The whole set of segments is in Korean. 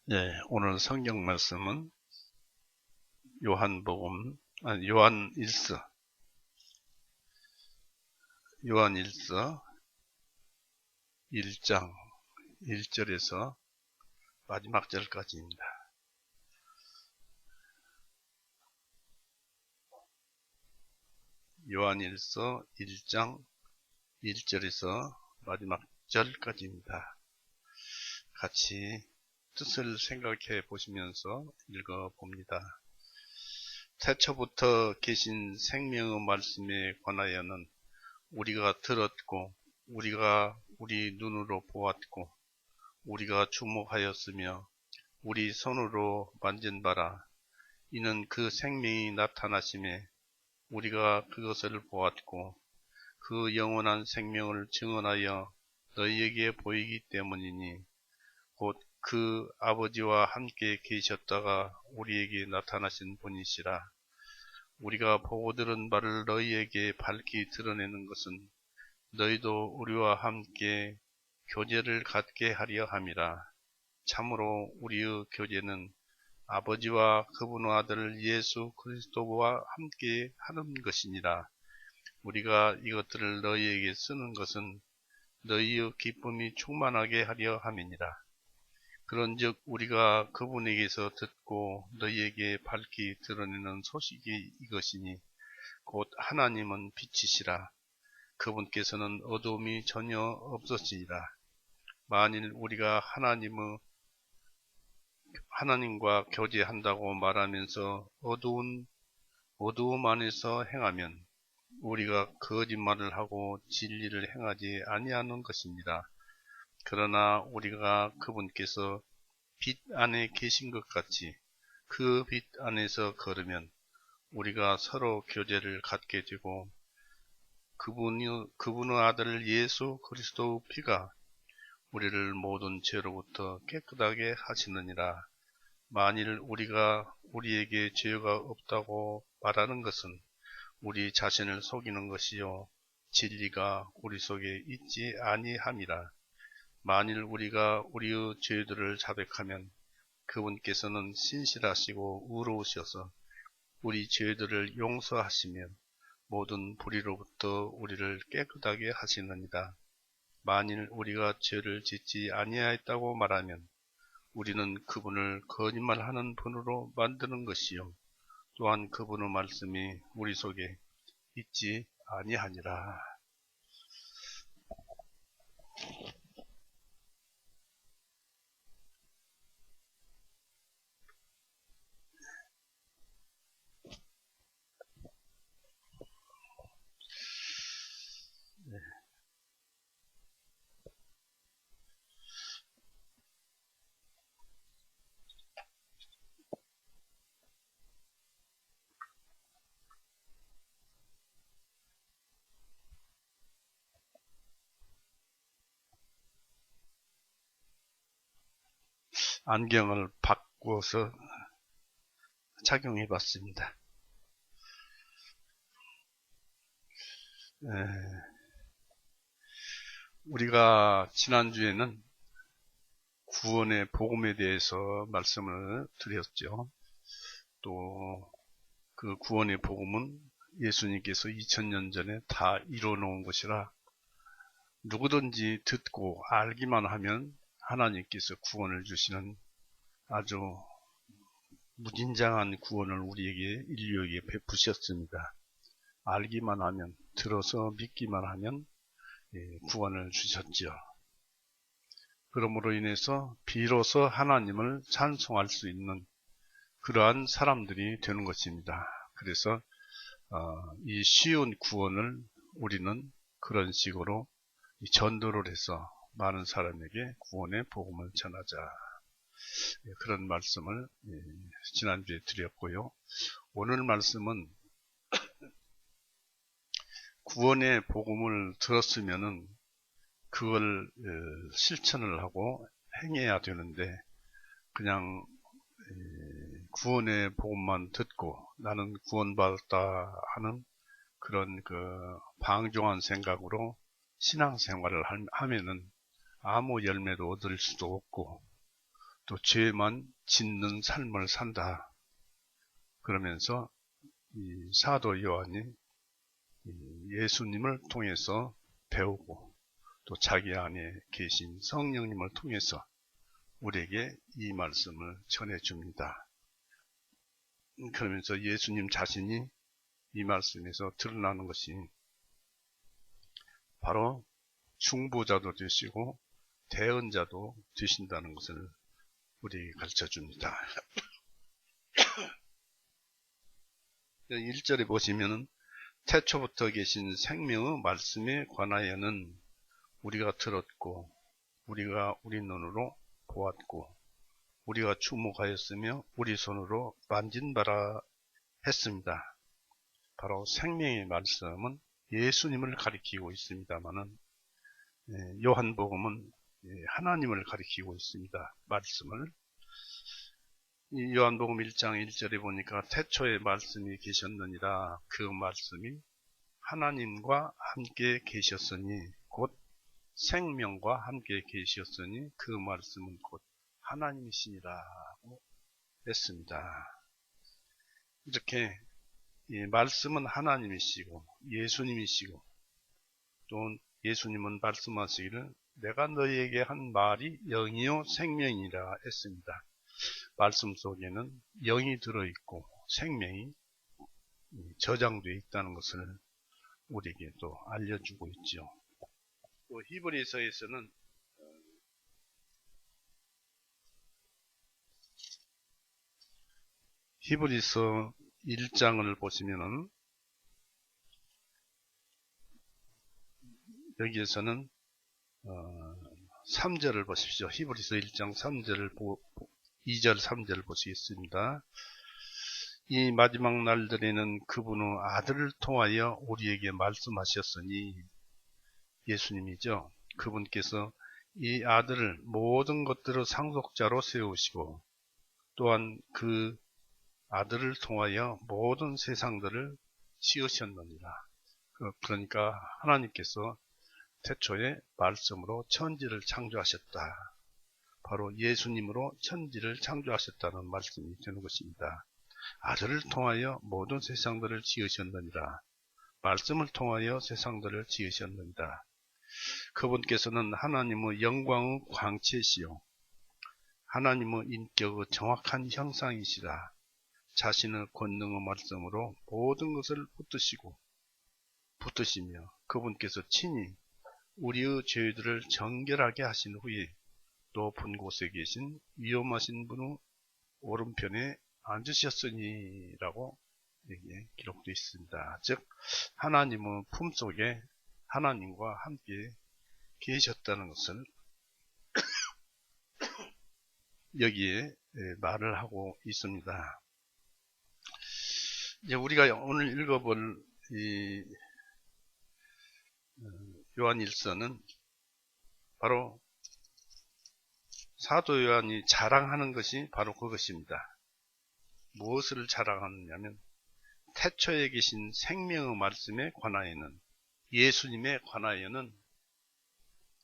예, 오늘 성경 말씀은 요한일서 1장 1절에서 마지막 절까지입니다. 요한일서 1장 1절에서 마지막 절까지입니다. 같이 뜻을 생각해 보시면서 읽어봅니다. 태초부터 계신 생명의 말씀에 관하여는 우리가 들었고 우리가 우리 눈으로 보았고 우리가 주목하였으며 우리 손으로 만진 바라. 이는 그 생명이 나타나심에 우리가 그것을 보았고 그 영원한 생명을 증언하여 너희에게 보이기 때문이니 곧 그 아버지와 함께 계셨다가 우리에게 나타나신 분이시라. 우리가 보고 들은 바를 너희에게 밝히 드러내는 것은 너희도 우리와 함께 교제를 갖게 하려 함이라. 참으로 우리의 교제는 아버지와 그분의 아들 예수 그리스도와 함께 하는 것이니라. 우리가 이것들을 너희에게 쓰는 것은 너희의 기쁨이 충만하게 하려 함이니라. 그런즉 우리가 그분에게서 듣고 너희에게 밝히 드러내는 소식이 이것이니 곧 하나님은 빛이시라. 그분께서는 어두움이 전혀 없으시니라. 만일 우리가 하나님과 교제한다고 말하면서 어두움 안에서 행하면 우리가 거짓말을 하고 진리를 행하지 아니하는 것입니다. 그러나 우리가 그분께서 빛 안에 계신 것 같이 그 빛 안에서 걸으면 우리가 서로 교제를 갖게 되고 그분의 아들 예수 그리스도의 피가 우리를 모든 죄로부터 깨끗하게 하시느니라. 만일 우리가 우리에게 죄가 없다고 말하는 것은 우리 자신을 속이는 것이요 진리가 우리 속에 있지 아니함이라. 만일 우리가 우리의 죄들을 자백하면 그분께서는 신실하시고 의로우셔서 우리 죄들을 용서하시며 모든 불의로부터 우리를 깨끗하게 하시느니라. 만일 우리가 죄를 짓지 아니하였다고 말하면 우리는 그분을 거짓말하는 분으로 만드는 것이요 또한 그분의 말씀이 우리 속에 있지 아니하니라. 안경을 바꾸어서 착용해 봤습니다. 우리가 지난주에는 구원의 복음에 대해서 말씀을 드렸죠. 또 그 구원의 복음은 예수님께서 2000년 전에 다 이뤄놓은 것이라 누구든지 듣고 알기만 하면 하나님께서 구원을 주시는 아주 무진장한 구원을 우리에게 인류에게 베푸셨습니다. 알기만 하면, 들어서 믿기만 하면 구원을 주셨죠. 그러므로 인해서 비로소 하나님을 찬송할 수 있는 그러한 사람들이 되는 것입니다. 그래서 이 쉬운 구원을 우리는 그런 식으로 전도를 해서 많은 사람에게 구원의 복음을 전하자. 그런 말씀을 지난주에 드렸고요. 오늘 말씀은 구원의 복음을 들었으면은 그걸 실천을 하고 행해야 되는데 그냥 구원의 복음만 듣고 나는 구원받았다 하는 그런 방종한 생각으로 신앙생활을 하면은 아무 열매도 얻을 수도 없고 또 죄만 짓는 삶을 산다. 그러면서 이 사도 요한이 예수님을 통해서 배우고 또 자기 안에 계신 성령님을 통해서 우리에게 이 말씀을 전해줍니다. 그러면서 예수님 자신이 이 말씀에서 드러나는 것이 바로 중보자도 되시고 대언자도 되신다는 것을 우리에게 가르쳐줍니다. 1절에 보시면은 태초부터 계신 생명의 말씀에 관하여는 우리가 들었고 우리가 우리 눈으로 보았고 우리가 주목하였으며 우리 손으로 만진 바라 했습니다. 바로 생명의 말씀은 예수님을 가리키고 있습니다만은 요한복음은 하나님을 가리키고 있습니다. 말씀을. 이 요한복음 1장 1절에 보니까 태초에 말씀이 계셨느니라. 그 말씀이 하나님과 함께 계셨으니 곧 생명과 함께 계셨으니 그 말씀은 곧 하나님이시니라고 했습니다. 이렇게 말씀은 하나님이시고 예수님이시고 또 예수님은 말씀하시기를 내가 너희에게 한 말이 영이요 생명이라 했습니다. 말씀 속에는 영이 들어있고 생명이 저장되어 있다는 것을 우리에게 또 알려주고 있죠. 또 히브리서에서는 히브리서 1장을 보시면은 여기에서는 3절을 보십시오. 히브리서 1장 3절을 2절 3절을 보시겠습니다. 이 마지막 날들에는 그분의 아들을 통하여 우리에게 말씀하셨으니 예수님이죠. 그분께서 이 아들을 모든 것들의 상속자로 세우시고 또한 그 아들을 통하여 모든 세상들을 지으셨느니라. 그러니까 하나님께서 태초에 말씀으로 천지를 창조하셨다. 바로 예수님으로 천지를 창조하셨다는 말씀이 되는 것입니다. 아들을 통하여 모든 세상들을 지으셨느니라. 말씀을 통하여 세상들을 지으셨느니라. 그분께서는 하나님의 영광의 광채시요 하나님의 인격의 정확한 형상이시라. 자신의 권능의 말씀으로 모든 것을 붙드시며 그분께서 친히 우리의 죄들을 정결하게 하신 후에 높은 곳에 계신 위엄하신 분의 오른편에 앉으셨으니라고 여기에 기록되어 있습니다. 즉 하나님의 품속에 하나님과 함께 계셨다는 것을 여기에 말을 하고 있습니다. 이제 우리가 오늘 읽어볼 이 요한일서는 바로 사도 요한이 자랑하는 것이 바로 그것입니다. 무엇을 자랑하느냐면 태초에 계신 생명의 말씀에 관하여는 예수님에 관하여는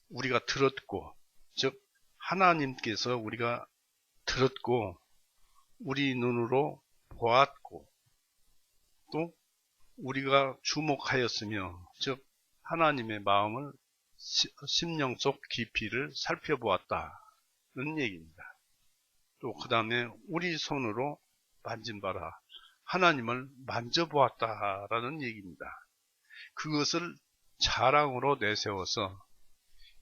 우리가 들었고 즉 하나님께서 우리가 들었고 우리 눈으로 보았고 또 우리가 주목하였으며 즉 하나님의 마음을 심령 속 깊이를 살펴보았다는 얘기입니다. 또 그 다음에 우리 손으로 만진 바라 하나님을 만져보았다라는 얘기입니다. 그것을 자랑으로 내세워서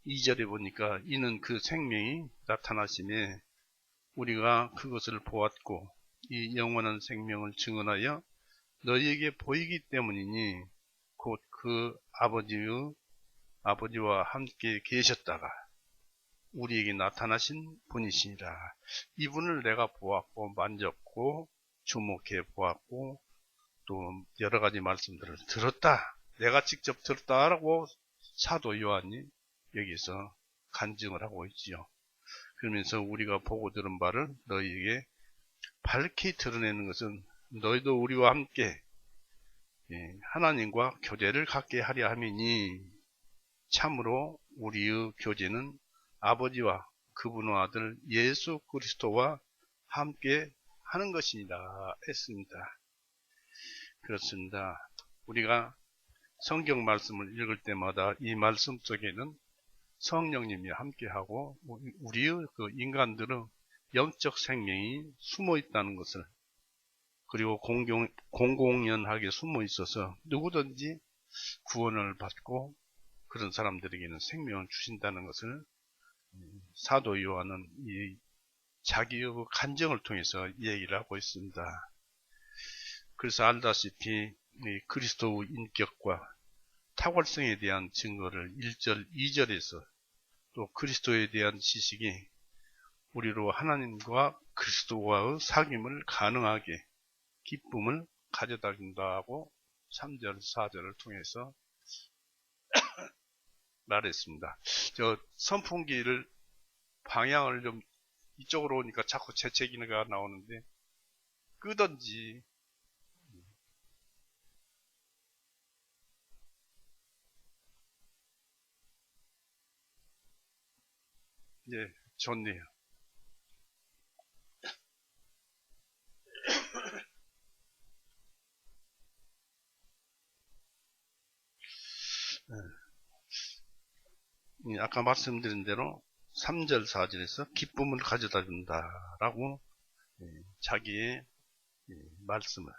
2절에 보니까 이는 그 생명이 나타나심에 우리가 그것을 보았고 이 영원한 생명을 증언하여 너희에게 보이기 때문이니 곧 그 아버지와 함께 계셨다가 우리에게 나타나신 분이시니라. 이분을 내가 보았고 만졌고 주목해 보았고 또 여러 가지 말씀들을 들었다. 내가 직접 들었다라고 사도 요한이 여기서 간증을 하고 있지요. 그러면서 우리가 보고 들은 바를 너희에게 밝히 드러내는 것은 너희도 우리와 함께 하나님과 교제를 갖게 하려 함이니 참으로 우리의 교제는 아버지와 그분의 아들 예수 그리스도와 함께 하는 것이니라 했습니다. 그렇습니다. 우리가 성경 말씀을 읽을 때마다 이 말씀 속에는 성령님이 함께하고 우리의 그 인간들의 영적 생명이 숨어 있다는 것을, 그리고 공공연하게 숨어 있어서 누구든지 구원을 받고 그런 사람들에게는 생명을 주신다는 것을 사도 요한은 이 자기의 간증을 통해서 얘기를 하고 있습니다. 그래서 알다시피 그리스도의 인격과 탁월성에 대한 증거를 1절, 2절에서 또 그리스도에 대한 지식이 우리로 하나님과 그리스도와의 사귐을 가능하게 기쁨을 가져다 준다고 3절, 4절을 통해서 말했습니다. 저 선풍기를 방향을 좀 이쪽으로 오니까 자꾸 재채기가 나오는데 끄던지. 예, 좋네요. 아까 말씀드린 대로 3절, 4절에서 기쁨을 가져다 준다라고 자기의 말씀을,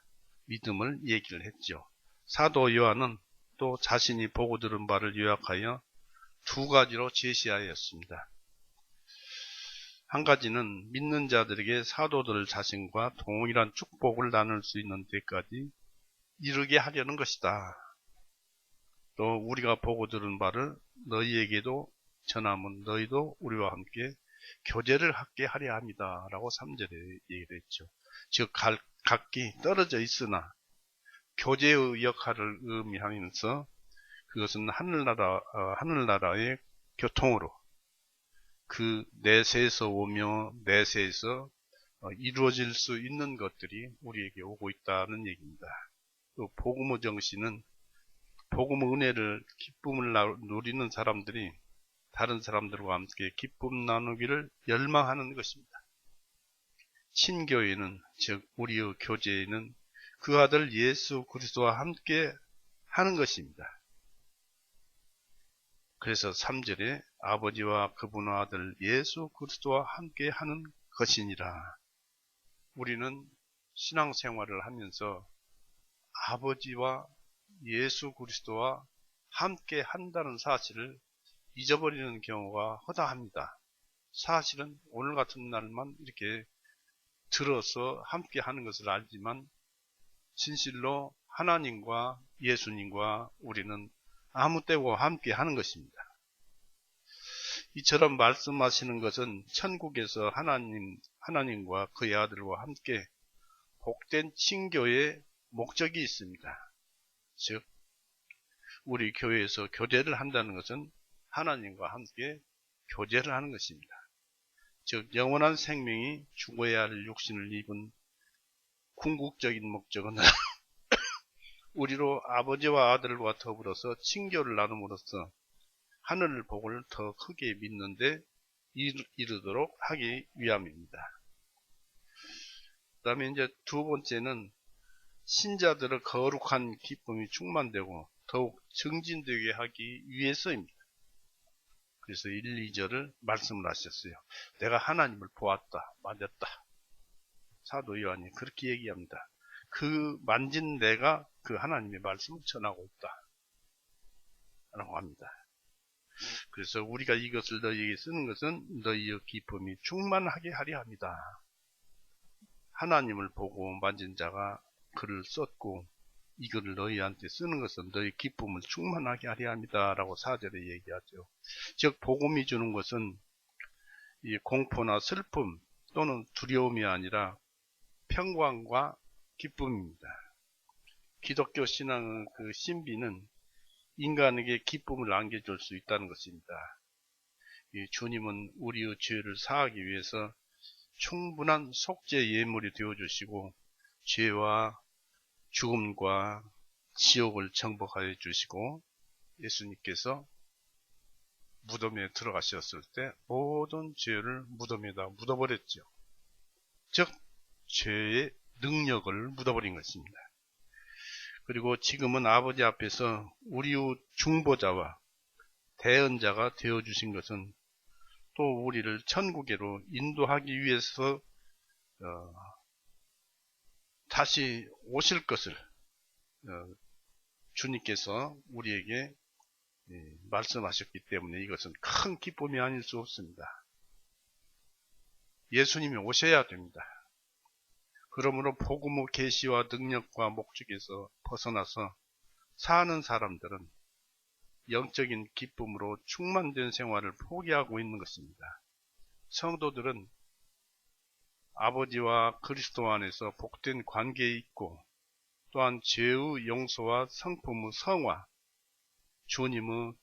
믿음을 얘기를 했죠. 사도 요한은 또 자신이 보고 들은 바를 요약하여 두 가지로 제시하였습니다. 한 가지는 믿는 자들에게 사도들 자신과 동일한 축복을 나눌 수 있는 데까지 이르게 하려는 것이다. 또 우리가 보고 들은 바를 너희에게도 전하면 너희도 우리와 함께 교제를 갖게 하려 합니다. 라고 3절에 얘기를 했죠. 즉 각기 떨어져 있으나 교제의 역할을 의미하면서 그것은 하늘나라의 교통으로 그 내세에서 오며 내세에서 이루어질 수 있는 것들이 우리에게 오고 있다는 얘기입니다. 또 복음의 정신은 복음의 은혜를, 기쁨을 누리는 사람들이 다른 사람들과 함께 기쁨 나누기를 열망하는 것입니다. 친교회는, 즉 우리의 교제에는 그 아들 예수 그리스도와 함께 하는 것입니다. 그래서 3절에 아버지와 그분의 아들 예수 그리스도와 함께 하는 것이니라. 우리는 신앙생활을 하면서 아버지와 예수 그리스도와 함께 한다는 사실을 잊어버리는 경우가 허다합니다. 사실은 오늘 같은 날만 이렇게 들어서 함께 하는 것을 알지만 진실로 하나님과 예수님과 우리는 아무 때고 함께 하는 것입니다. 이처럼 말씀하시는 것은 천국에서 하나님과 그의 아들과 함께 복된 친교의 목적이 있습니다. 즉 우리 교회에서 교제를 한다는 것은 하나님과 함께 교제를 하는 것입니다. 즉 영원한 생명이 죽어야 할 육신을 입은 궁극적인 목적은 우리로 아버지와 아들과 더불어서 친교를 나눔으로써 하늘 복을 더 크게 믿는데 이르도록 하기 위함입니다. 그 다음에 이제 두 번째는 신자들의 거룩한 기쁨이 충만되고 더욱 증진되게 하기 위해서입니다. 그래서 1, 2절을 말씀을 하셨어요. 내가 하나님을 보았다, 만졌다. 사도 요한이 그렇게 얘기합니다. 그 만진 내가 그 하나님의 말씀을 전하고 있다 라고 합니다. 그래서 우리가 이것을 너희에게 쓰는 것은 너희의 기쁨이 충만하게 하려 합니다. 하나님을 보고 만진 자가 글을 썼고 이 글을 너희한테 쓰는 것은 너희 기쁨을 충만하게 하려 합니다 라고 4절에 얘기하죠. 즉 복음이 주는 것은 이 공포나 슬픔 또는 두려움이 아니라 평강과 기쁨입니다. 기독교 신앙의 그 신비는 인간에게 기쁨을 안겨줄 수 있다는 것입니다. 주님은 우리의 죄를 사하기 위해서 충분한 속죄 예물이 되어주시고 죄와 죽음과 지옥을 정복하여 주시고 예수님께서 무덤에 들어가셨을 때 모든 죄를 무덤에다 묻어버렸죠. 즉 죄의 능력을 묻어버린 것입니다. 그리고 지금은 아버지 앞에서 우리의 중보자와 대언자가 되어주신 것은 또 우리를 천국에로 인도하기 위해서 다시 오실 것을 주님께서 우리에게 말씀하셨기 때문에 이것은 큰 기쁨이 아닐 수 없습니다. 예수님이 오셔야 됩니다. 그러므로 복음의 계시와 능력과 목적에서 벗어나서 사는 사람들은 영적인 기쁨으로 충만된 생활을 포기하고 있는 것입니다. 성도들은 아버지와 그리스도 안에서 복된 관계에 있고 또한 죄의 용서와 성품의 성화, 주님의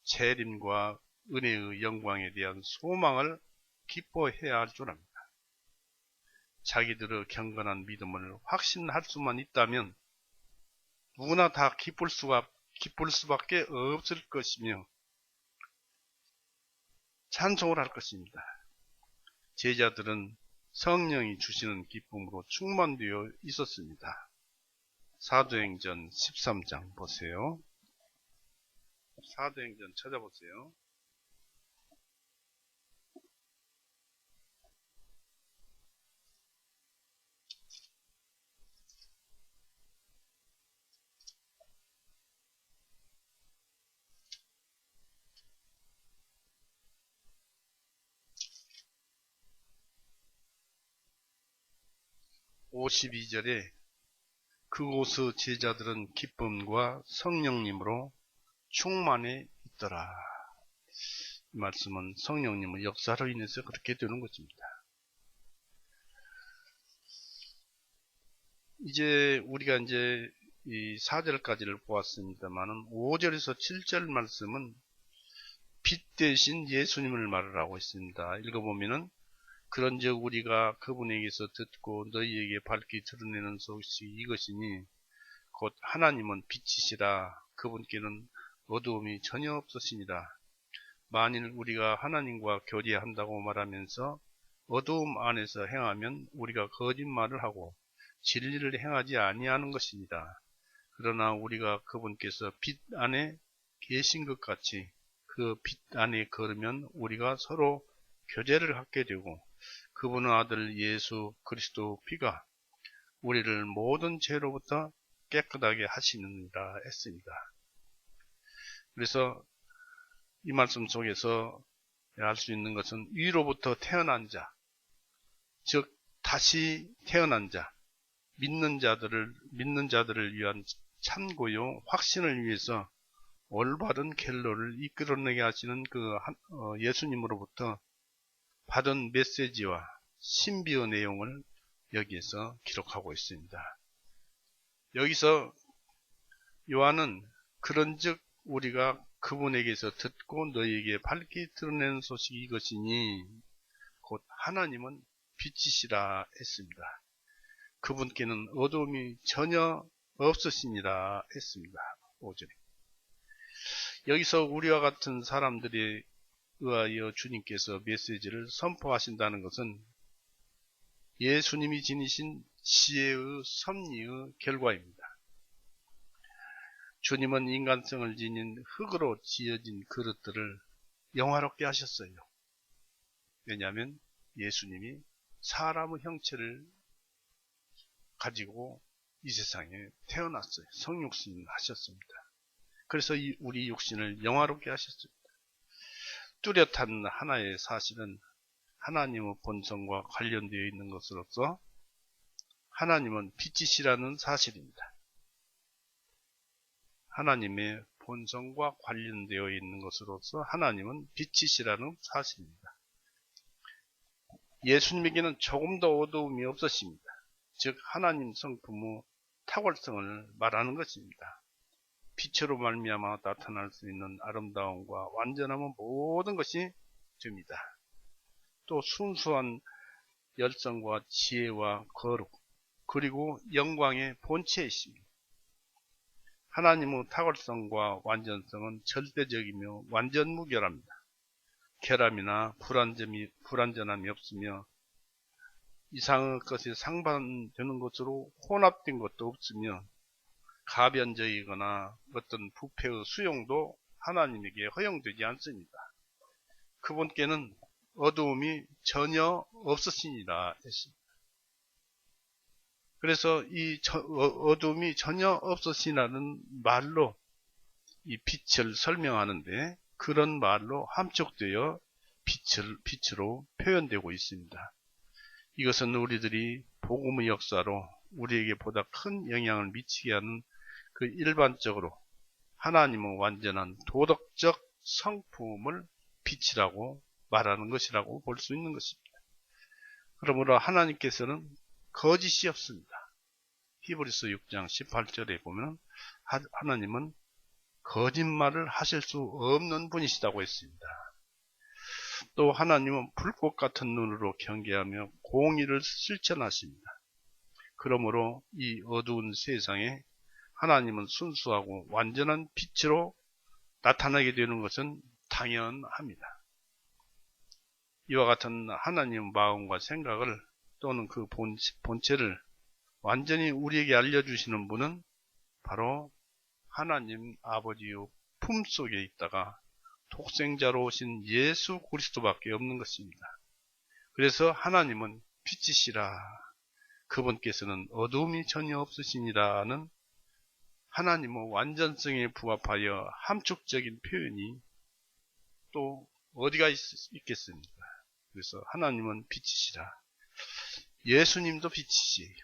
재림과 은혜의 영광에 대한 소망을 기뻐해야 할 줄 압니다. 자기들의 경건한 믿음을 확신할 수만 있다면 누구나 다 기쁠 수밖에 없을 것이며 찬송을 할 것입니다. 제자들은 성령이 주시는 기쁨으로 충만되어 있었습니다. 사도행전 13장 보세요. 사도행전 찾아보세요. (52절에) 그곳의 제자들은 기쁨과 성령님으로 충만해 있더라. 이 말씀은 성령님의 역사로 인해서 그렇게 되는 것입니다. 이제 우리가 이 4절까지를 보았습니다만은 5절에서 7절 말씀은 빛 대신 예수님을 말을 하고 있습니다. 읽어보면은 그런즉 우리가 그분에게서 듣고 너희에게 밝히 드러내는 소식이 이것이니 곧 하나님은 빛이시라. 그분께는 어두움이 전혀 없으시니라. 만일 우리가 하나님과 교제한다고 말하면서 어두움 안에서 행하면 우리가 거짓말을 하고 진리를 행하지 아니하는 것입니다. 그러나 우리가 그분께서 빛 안에 계신 것 같이 그 빛 안에 걸으면 우리가 서로 교제를 갖게 되고 그분의 아들 예수 그리스도 피가 우리를 모든 죄로부터 깨끗하게 하시느니라 했습니다. 그래서 이 말씀 속에서 알 수 있는 것은 위로부터 태어난 자, 즉 다시 태어난 자, 믿는 자들을 위한 참고요 확신을 위해서 올바른 갤로를 이끌어내게 하시는 예수님으로부터 받은 메시지와 신비의 내용을 여기에서 기록하고 있습니다. 여기서 요한은 그런즉 우리가 그분에게서 듣고 너희에게 밝히 드러내는 소식이 이것이니 곧 하나님은 빛이시라 했습니다. 그분께는 어두움이 전혀 없으시니라 했습니다. 5절에. 여기서 우리와 같은 사람들에 의하여 주님께서 메시지를 선포하신다는 것은 예수님이 지니신 지혜의 섭리의 결과입니다. 주님은 인간성을 지닌 흙으로 지어진 그릇들을 영화롭게 하셨어요. 왜냐하면 예수님이 사람의 형체를 가지고 이 세상에 태어났어요. 성육신 하셨습니다. 그래서 우리 육신을 영화롭게 하셨습니다. 뚜렷한 하나의 사실은 하나님의 본성과 관련되어 있는 것으로서 하나님은 빛이시라는 사실입니다. 하나님의 본성과 관련되어 있는 것으로서 하나님은 빛이시라는 사실입니다. 예수님에게는 조금 더 어두움이 없으십니다. 즉 하나님 성품의 탁월성을 말하는 것입니다. 빛으로 말미암아 나타날 수 있는 아름다움과 완전함은 모든 것이 됩니다. 또 순수한 열성과 지혜와 거룩 그리고 영광의 본체이십니다. 하나님의 탁월성과 완전성은 절대적이며 완전 무결합니다. 결함이나 불완전함이 없으며 이상의 것이 상반되는 것으로 혼합된 것도 없으며 가변적이거나 어떤 부패의 수용도 하나님에게 허용되지 않습니다. 그분께는 어두움이 전혀 없으시니라 했습니다. 그래서 이 어두움이 전혀 없으시라는 말로 이 빛을 설명하는데 그런 말로 함축되어 빛으로 표현되고 있습니다. 이것은 우리들이 복음의 역사로 우리에게 보다 큰 영향을 미치게 하는 그 일반적으로 하나님의 완전한 도덕적 성품을 빛이라고 말하는 것이라고 볼 수 있는 것입니다. 그러므로 하나님께서는 거짓이 없습니다. 히브리서 6장 18절에 보면 하나님은 거짓말을 하실 수 없는 분이시다고 했습니다. 또 하나님은 불꽃 같은 눈으로 경계하며 공의를 실천하십니다. 그러므로 이 어두운 세상에 하나님은 순수하고 완전한 빛으로 나타나게 되는 것은 당연합니다. 이와 같은 하나님의 마음과 생각을 또는 그 본체를 완전히 우리에게 알려주시는 분은 바로 하나님 아버지의 품속에 있다가 독생자로 오신 예수 그리스도밖에 없는 것입니다. 그래서 하나님은 빛이시라, 그분께서는 어두움이 전혀 없으시니라는 하나님의 완전성에 부합하여 함축적인 표현이 또 어디가 있겠습니까? 그래서 하나님은 빛이시라. 예수님도 빛이시에요.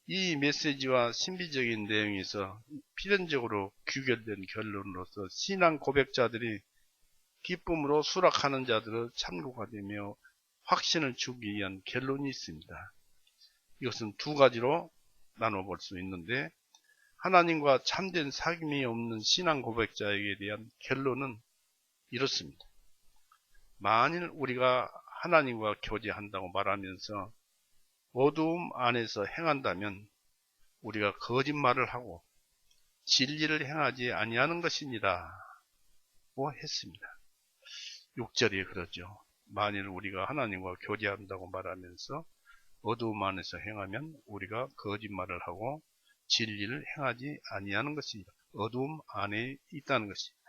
이 메시지와 신비적인 내용에서 필연적으로 규결된 결론으로서 신앙 고백자들이 기쁨으로 수락하는 자들의 참고가 되며 확신을 주기 위한 결론이 있습니다. 이것은 두 가지로 나눠볼 수 있는데, 하나님과 참된 사귐이 없는 신앙 고백자에게 대한 결론은 이렇습니다. 만일 우리가 하나님과 교제한다고 말하면서 어두움 안에서 행한다면 우리가 거짓말을 하고 진리를 행하지 아니하는 것이니라 고 했습니다. 6절에 그러죠. 만일 우리가 하나님과 교제한다고 말하면서 어두움 안에서 행하면 우리가 거짓말을 하고 진리를 행하지 아니하는 것이니라. 어두움 안에 있다는 것입니다.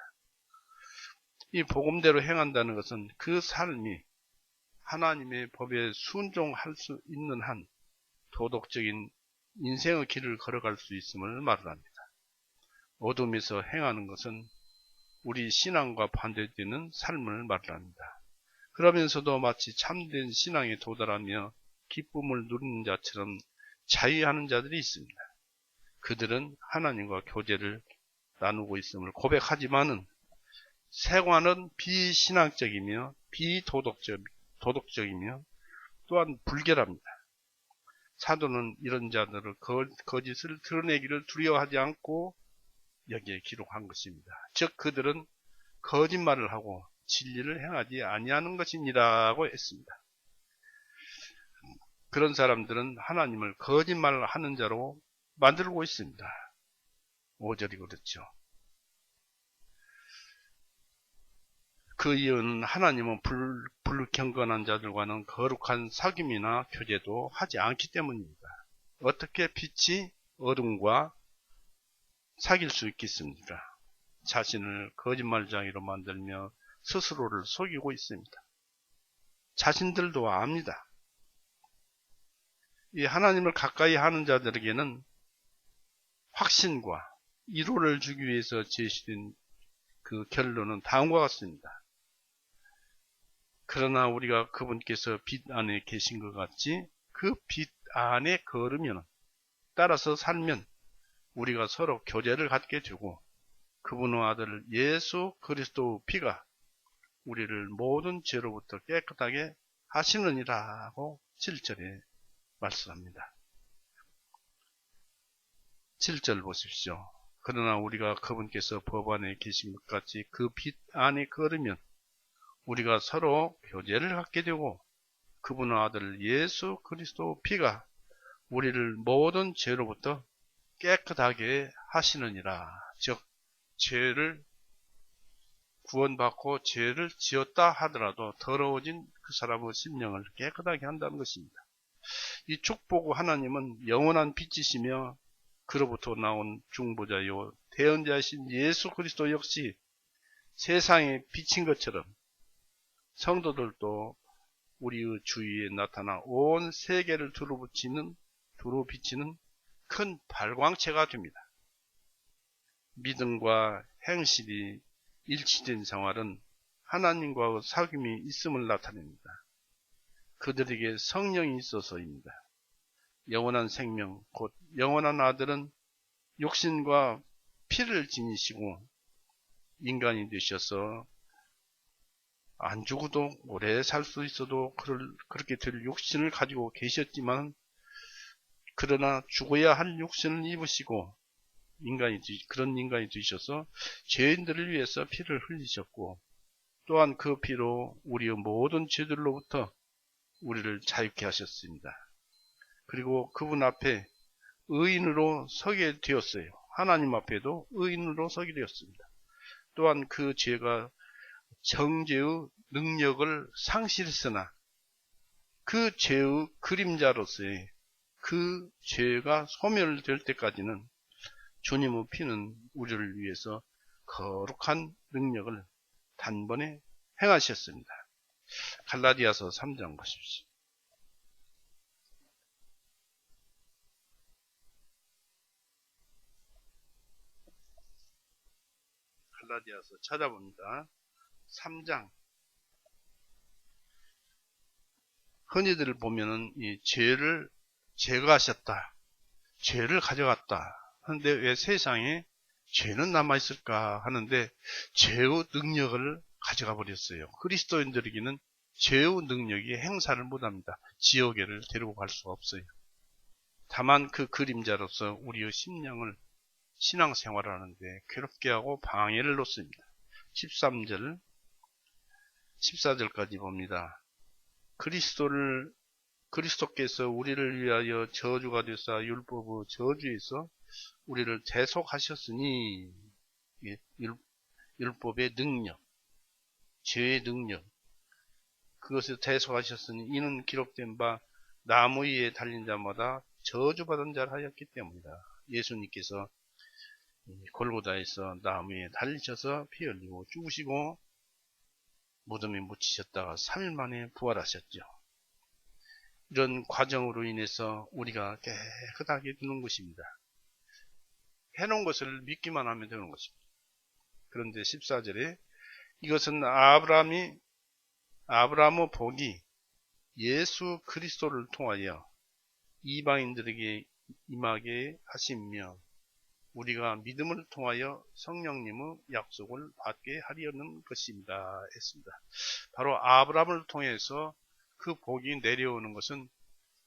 이 복음대로 행한다는 것은 그 삶이 하나님의 법에 순종할 수 있는 한 도덕적인 인생의 길을 걸어갈 수 있음을 말을 합니다. 어둠에서 행하는 것은 우리 신앙과 반대되는 삶을 말을 합니다. 그러면서도 마치 참된 신앙에 도달하며 기쁨을 누리는 자처럼 자유하는 자들이 있습니다. 그들은 하나님과 교제를 나누고 있음을 고백하지만은 세관은 비신앙적이며 도덕적이며 또한 불결합니다. 사도는 이런 자들을 거짓을 드러내기를 두려워하지 않고 여기에 기록한 것입니다. 즉 그들은 거짓말을 하고 진리를 행하지 아니하는 것이니라고 했습니다. 그런 사람들은 하나님을 거짓말을 하는 자로 만들고 있습니다. 5절이 그렇죠. 그 이유는 하나님은 불경건한 자들과는 거룩한 사귐이나 교제도 하지 않기 때문입니다. 어떻게 빛이 어둠과 사귈 수 있겠습니까? 자신을 거짓말쟁이로 만들며 스스로를 속이고 있습니다. 자신들도 압니다. 이 하나님을 가까이 하는 자들에게는 확신과 위로를 주기 위해서 제시된 그 결론은 다음과 같습니다. 그러나 우리가 그분께서 빛 안에 계신 것 같이 그 빛 안에 걸으면, 따라서 살면 우리가 서로 교제를 갖게 되고 그분의 아들 예수 그리스도의 피가 우리를 모든 죄로부터 깨끗하게 하시느니라고 7절에 말씀합니다. 7절 보십시오. 그러나 우리가 그분께서 법 안에 계신 것 같이 그 빛 안에 걸으면 우리가 서로 교제를 갖게 되고 그분의 아들 예수 그리스도 피가 우리를 모든 죄로부터 깨끗하게 하시느니라. 즉 죄를 구원받고 죄를 지었다 하더라도 더러워진 그 사람의 심령을 깨끗하게 한다는 것입니다. 이 축복 하나님은 영원한 빛이시며 그로부터 나온 중보자요 대언자이신 예수 그리스도 역시 세상에 비친 것처럼 성도들도 우리의 주위에 나타나 온 세계를 두루 비치는 큰 발광체가 됩니다. 믿음과 행실이 일치된 생활은 하나님과의 사귐이 있음을 나타냅니다. 그들에게 성령이 있어서입니다. 영원한 생명, 곧 영원한 아들은 육신과 피를 지니시고 인간이 되셔서 안 죽어도 오래 살 수 있어도 그렇게 될 육신을 가지고 계셨지만 그러나 죽어야 할 육신을 입으시고 그런 인간이 되셔서 죄인들을 위해서 피를 흘리셨고 또한 그 피로 우리의 모든 죄들로부터 우리를 자유케 하셨습니다. 그리고 그분 앞에 의인으로 서게 되었어요. 하나님 앞에도 의인으로 서게 되었습니다. 또한 그 죄가 정죄의 능력을 상실했으나 그 죄의 그림자로서의 그 죄가 소멸될 때까지는 주님의 피는 우리를 위해서 거룩한 능력을 단번에 행하셨습니다. 갈라디아서 3장 보십시오. 갈라디아서 찾아봅니다. 3장. 흔히들 보면은 이 죄를 제거하셨다. 죄를 가져갔다. 하는데 왜 세상에 죄는 남아있을까 하는데 죄의 능력을 가져가 버렸어요. 그리스도인들에게는 죄의 능력이 행사를 못합니다. 지옥에를 데리고 갈 수가 없어요. 다만 그 그림자로서 우리의 심령을 신앙생활을 하는데 괴롭게 하고 방해를 놓습니다. 13절, 14절까지 봅니다. 그리스도께서 우리를 위하여 저주가 되사 율법의 저주에서 우리를 대속하셨으니, 율법의 능력, 죄의 능력, 그것을 대속하셨으니 이는 기록된 바 나무 위에 달린 자마다 저주받은 자를 하였기 때문이다. 예수님께서 골고다에서 나무 위에 달리셔서 피 흘리고 죽으시고 무덤에 묻히셨다가 3일 만에 부활하셨죠. 이런 과정으로 인해서 우리가 깨끗하게 되는 것입니다. 해놓은 것을 믿기만 하면 되는 것입니다. 그런데 14절에 이것은 아브라함의 복이 예수 그리스도를 통하여 이방인들에게 임하게 하시며 우리가 믿음을 통하여 성령님의 약속을 받게 하려는 것입니다. 했습니다. 바로 아브라함을 통해서 그 복이 내려오는 것은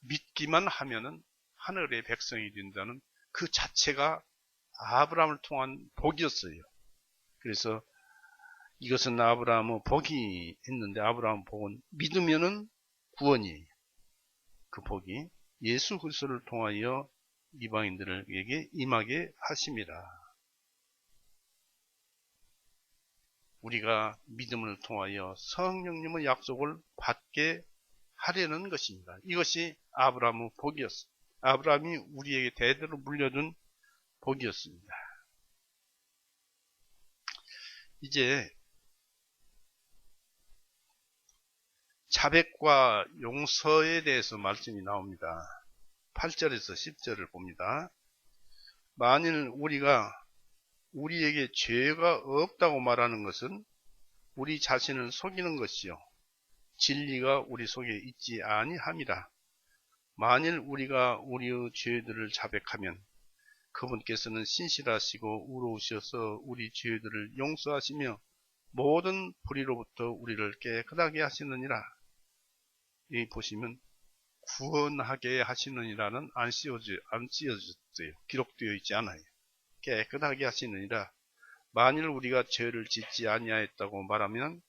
믿기만 하면은 하늘의 백성이 된다는 그 자체가 아브라함을 통한 복이었어요. 그래서 이것은 아브라함의 복이 했는데 아브라함 복은 믿으면은 구원이에요. 그 복이 예수 그리스도를 통하여 이방인들에게 임하게 하심이라. 우리가 믿음을 통하여 성령님의 약속을 받게 하려는 것입니다. 이것이 아브라함의 복이었습니다. 아브라함이 우리에게 대대로 물려준 복이었습니다. 이제 자백과 용서에 대해서 말씀이 나옵니다. 8절에서 10절을 봅니다. 만일 우리가 우리에게 죄가 없다고 말하는 것은 우리 자신을 속이는 것이요 진리가 우리 속에 있지 아니함이라. 만일 우리가 우리의 죄들을 자백하면 그분께서는 신실하시고 의로우셔서 우리 죄들을 용서하시며 모든 불의로부터 우리를 깨끗하게 하시느니라. 여기 보시면 구원하게 하시느니라는 안 씌어졌어요. 기록되어 있지 않아요. 깨끗하게 하시느니라. 만일 우리가 죄를 짓지 아니하였다고 말하면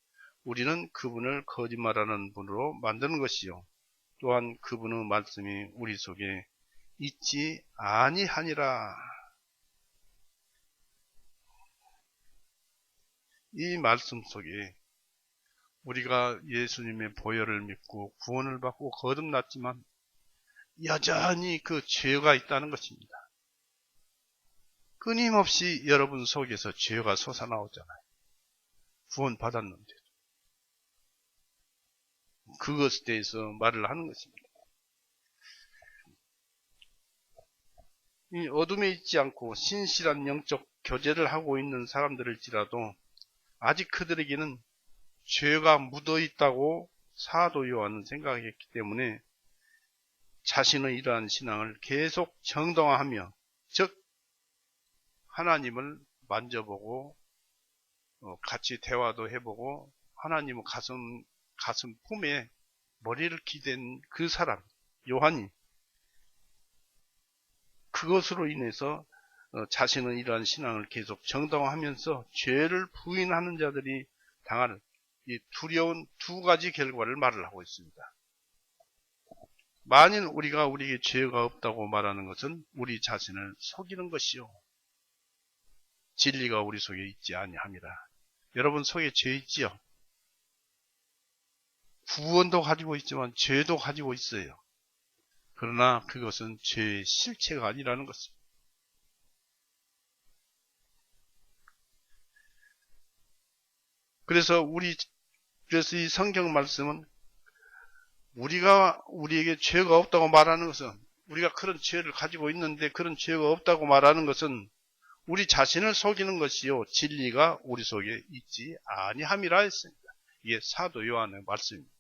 우리는 그분을 거짓말하는 분으로 만드는 것이요 또한 그분의 말씀이 우리 속에 있지 아니하니라. 이 말씀 속에 우리가 예수님의 보혈을 믿고 구원을 받고 거듭났지만 여전히 그 죄가 있다는 것입니다. 끊임없이 여러분 속에서 죄가 솟아나오잖아요. 구원 받았는데. 그것에 대해서 말을 하는 것입니다. 이 어둠에 있지 않고 신실한 영적 교제를 하고 있는 사람들일지라도 아직 그들에게는 죄가 묻어 있다고 사도 요한은 생각했기 때문에 자신의 이러한 신앙을 계속 정당화하며, 즉 하나님을 만져보고 같이 대화도 해보고 하나님의 가슴 품에 머리를 기댄 그 사람 요한이 그것으로 인해서 자신의 이러한 신앙을 계속 정당화하면서 죄를 부인하는 자들이 당할 이 두려운 두 가지 결과를 말을 하고 있습니다. 만일 우리에게 죄가 없다고 말하는 것은 우리 자신을 속이는 것이요, 진리가 우리 속에 있지 아니함이라. 여러분 속에 죄 있지요? 구원도 가지고 있지만 죄도 가지고 있어요. 그러나 그것은 죄의 실체가 아니라는 것입니다. 그래서 이 성경 말씀은 우리에게 죄가 없다고 말하는 것은, 우리가 그런 죄를 가지고 있는데 그런 죄가 없다고 말하는 것은 우리 자신을 속이는 것이요, 진리가 우리 속에 있지 아니함이라 했습니다. 이게 사도 요한의 말씀입니다.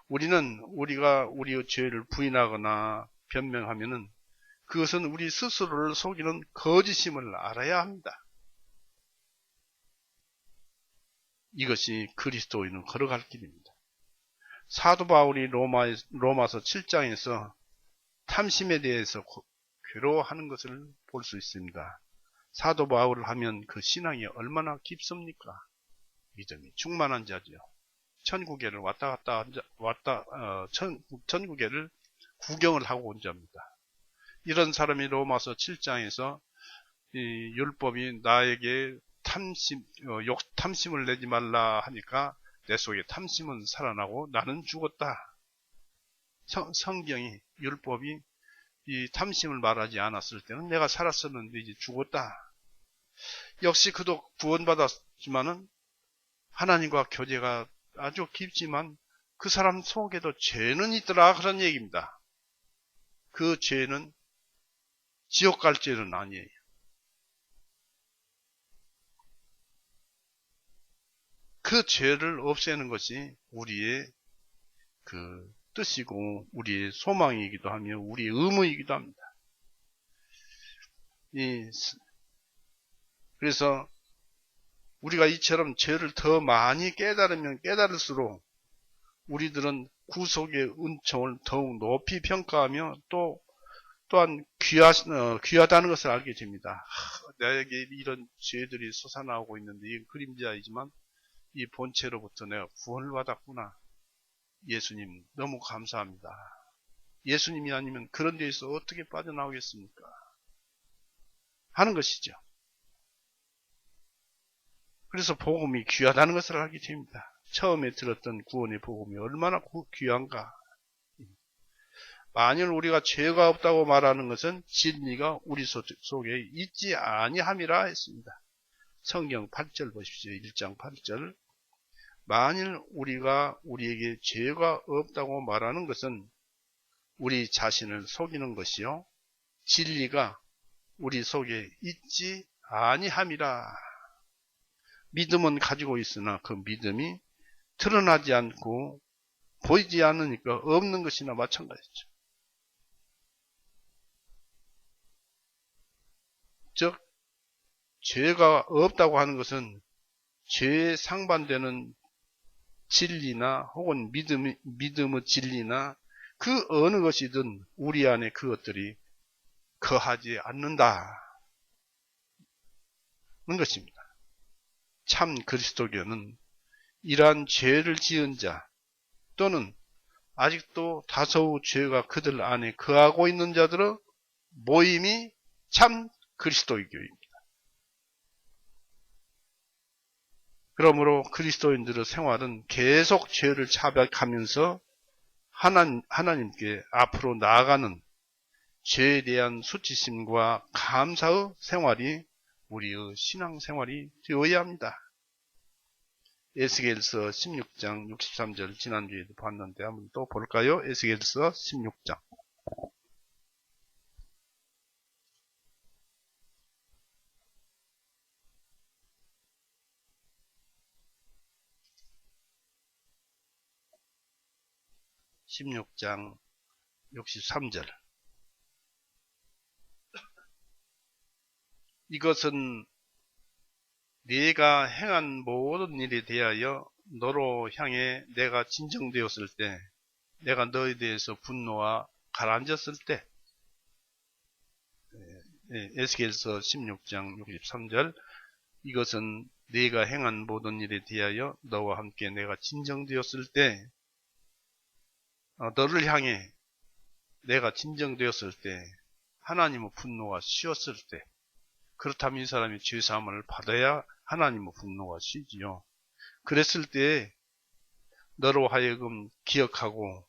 우리가 우리의 죄를 부인하거나 변명하면은 그것은 우리 스스로를 속이는 거짓임을 알아야 합니다. 이것이 그리스도인은 걸어갈 길입니다. 사도 바울이 로마서 7장에서 탐심에 대해서 괴로워하는 것을 볼 수 있습니다. 사도 바울을 하면 그 신앙이 얼마나 깊습니까? 믿음이 충만한 자죠. 천국에를 천국에를 구경을 하고 온 자입니다. 이런 사람이 로마서 7장에서 이 율법이 나에게 탐심을 내지 말라 하니까 내 속에 탐심은 살아나고 나는 죽었다. 성경이, 율법이 이 탐심을 말하지 않았을 때는 내가 살았었는데 이제 죽었다. 역시 그도 구원받았지만은 하나님과 교제가 아주 깊지만 그 사람 속에도 죄는 있더라, 그런 얘기입니다. 그 죄는 지옥 갈 죄는 아니에요. 그 죄를 없애는 것이 우리의 그 뜻이고 우리의 소망이기도 하며 우리의 의무이기도 합니다. 그래서 우리가 이처럼 죄를 더 많이 깨달으면 깨달을수록 우리들은 구속의 은총을 더욱 높이 평가하며 또한 귀하다는 것을 알게 됩니다. 나에게 이런 죄들이 솟아나오고 있는데 이건 그림자이지만 이 본체로부터 내가 구원을 받았구나. 예수님 너무 감사합니다. 예수님이 아니면 그런 데에서 어떻게 빠져나오겠습니까? 하는 것이죠. 그래서 복음이 귀하다는 것을 알게 됩니다. 처음에 들었던 구원의 복음이 얼마나 귀한가. 만일 우리가 죄가 없다고 말하는 것은 진리가 우리 속에 있지 아니함이라 했습니다. 성경 8절 보십시오. 1장 8절. 만일 우리에게 죄가 없다고 말하는 것은 우리 자신을 속이는 것이요, 진리가 우리 속에 있지 아니함이라. 믿음은 가지고 있으나 그 믿음이 드러나지 않고 보이지 않으니까 없는 것이나 마찬가지죠. 즉 죄가 없다고 하는 것은 죄에 상반되는 진리나 혹은 믿음의 진리나 그 어느 것이든 우리 안에 그것들이 거하지 않는다는 것입니다. 참 그리스도교는 이러한 죄를 지은 자 또는 아직도 다소의 죄가 그들 안에 거하고 있는 자들의 모임이 참 그리스도교입니다. 그러므로 그리스도인들의 생활은 계속 죄를 자백하면서 하나님께 앞으로 나아가는 죄에 대한 수치심과 감사의 생활이 우리의 신앙생활이 되어야 합니다. 에스겔서 16장 63절 지난주에도 봤는데 한번 또 볼까요? 에스겔서 16장 16장 63절 이것은 네가 행한 모든 일에 대하여 너로 향해 내가 진정되었을 때 내가 너에 대해서 분노와 가라앉았을 때 에스겔서 16장 63절 이것은 네가 행한 모든 일에 대하여 너와 함께 내가 진정되었을 때 너를 향해 내가 진정되었을 때 하나님의 분노가 쉬었을 때 그렇다면 이 사람이 죄사함을 받아야 하나님의 분노가 쉬지요. 그랬을 때 너로 하여금 기억하고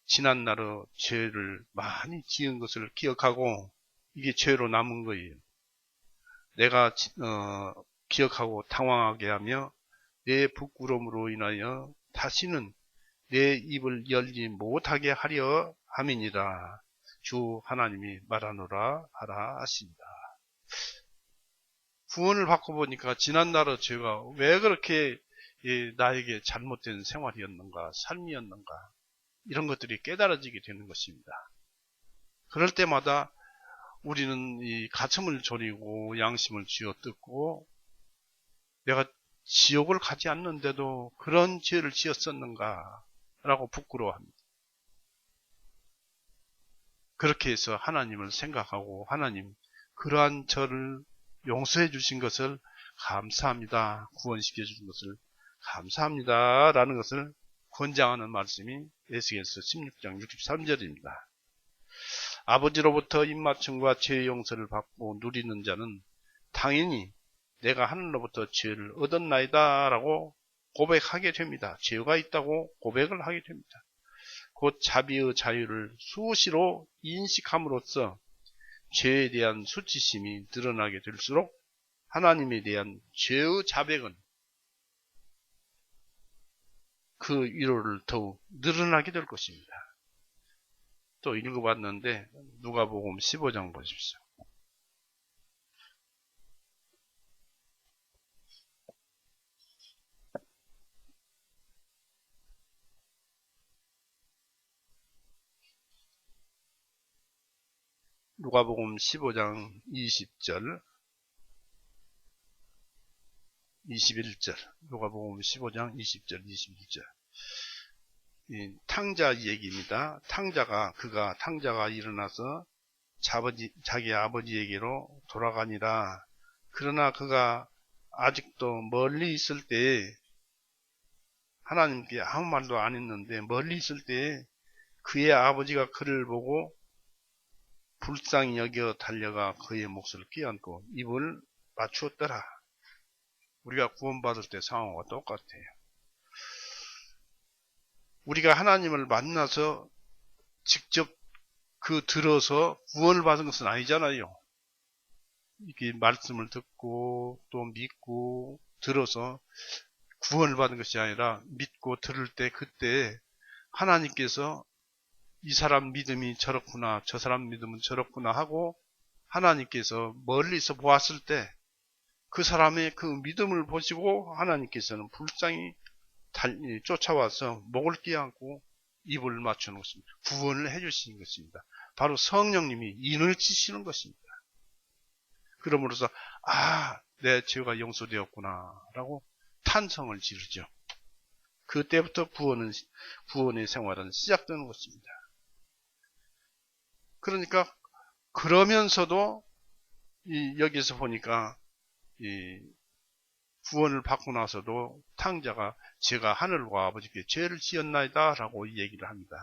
지난 날의 죄를 많이 지은 것을 기억하고 이게 죄로 남은 거예요. 내가 기억하고 당황하게 하며 내 부끄러움으로 인하여 다시는 내 입을 열지 못하게 하려 함이니라. 주 하나님이 말하노라 하라 하십니다. 구원을 받고 보니까 지난날의 죄가 왜 그렇게 나에게 잘못된 생활이었는가, 삶이었는가 이런 것들이 깨달아지게 되는 것입니다. 그럴 때마다 우리는 이 가슴을 졸이고 양심을 쥐어뜯고 내가 지옥을 가지 않는데도 그런 죄를 지었었는가 라고 부끄러워합니다. 그렇게 해서 하나님을 생각하고 하나님 그러한 저를 용서해 주신 것을 감사합니다. 구원시켜 주신 것을 감사합니다. 라는 것을 권장하는 말씀이 에스겔서 16장 63절입니다. 아버지로부터 입맞춤과 죄의 용서를 받고 누리는 자는 당연히 내가 하늘로부터 죄를 얻었나이다 라고 고백하게 됩니다. 죄가 있다고 고백을 하게 됩니다. 곧 자비의 자유를 수시로 인식함으로써 죄에 대한 수치심이 드러나게 될수록 하나님에 대한 죄의 자백은 그 위로를 더욱 늘어나게 될 것입니다. 또 읽어봤는데 누가복음 15장 보십시오. 누가복음 15장 20절 21절 누가복음 15장 20절 21절 이 탕자 얘기입니다. 탕자가 일어나서 자기 아버지에게로 돌아가니라. 그러나 그가 아직도 멀리 있을 때 하나님께 아무 말도 안 했는데 멀리 있을 때 그의 아버지가 그를 보고 불쌍히 여겨 달려가 그의 몫을 끼얹고 입을 맞추었더라. 우리가 구원받을 때 상황과 똑같아요. 우리가 하나님을 만나서 직접 들어서 구원을 받은 것은 아니잖아요. 이렇게 말씀을 듣고 또 믿고 들어서 구원을 받은 것이 아니라 믿고 들을 때 그때 하나님께서 이 사람 믿음이 저렇구나 저 사람 믿음은 저렇구나 하고 하나님께서 멀리서 보았을 때 그 사람의 그 믿음을 보시고 하나님께서는 불쌍히 쫓아와서 목을 끼얹고 입을 맞추는 것입니다. 구원을 해주시는 것입니다. 바로 성령님이 인을 치시는 것입니다. 그러므로서 내 죄가 용서되었구나 라고 탄성을 지르죠. 그때부터 구원의 생활은 시작되는 것입니다. 그러니까 그러면서도 여기서 보니까 구원을 받고 나서도 탕자가 제가 하늘과 아버지께 죄를 지었나이다 라고 얘기를 합니다.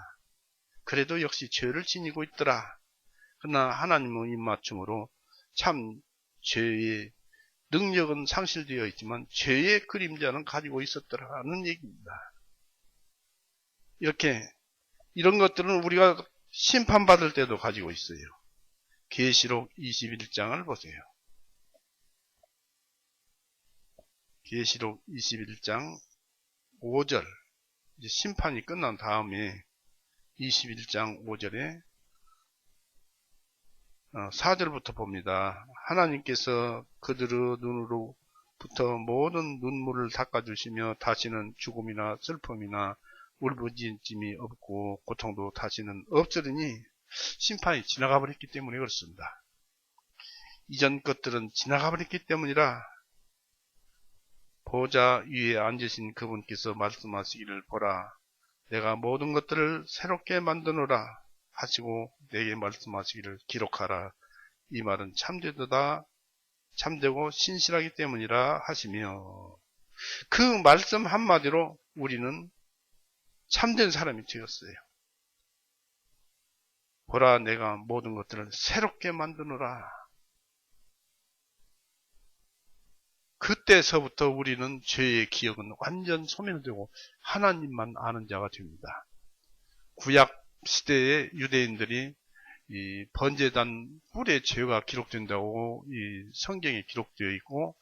그래도 역시 죄를 지니고 있더라. 그러나 하나님의 입맞춤으로 참 죄에 능력은 상실되어 있지만 죄의 그림자는 가지고 있었더라는 얘기입니다. 이렇게 이런 것들은 우리가 심판받을 때도 가지고 있어요. 계시록 21장을 보세요. 계시록 21장 5절, 이제 심판이 끝난 다음에 21장 5절에 4절부터 봅니다. 하나님께서 그들의 눈으로부터 모든 눈물을 닦아주시며 다시는 죽음이나 슬픔이나 울부짖음이 없고 고통도 다시는 없으리니, 심판이 지나가 버렸기 때문에 그렇습니다. 이전 것들은 지나가 버렸기 때문이라 보좌 위에 앉으신 그분께서 말씀하시기를, 보라, 내가 모든 것들을 새롭게 만드노라 하시고 내게 말씀하시기를, 기록하라. 이 말은 참되도다, 참되고 신실하기 때문이라 하시며, 그 말씀 한마디로 우리는 참된 사람이 되었어요. 보라, 내가 모든 것들을 새롭게 만드노라. 그때서부터 우리는 죄의 기억은 완전 소멸되고 하나님만 아는 자가 됩니다. 구약 시대의 유대인들이 이 번제단 뿔에 죄가 기록된다고 이 성경에 기록되어 있고,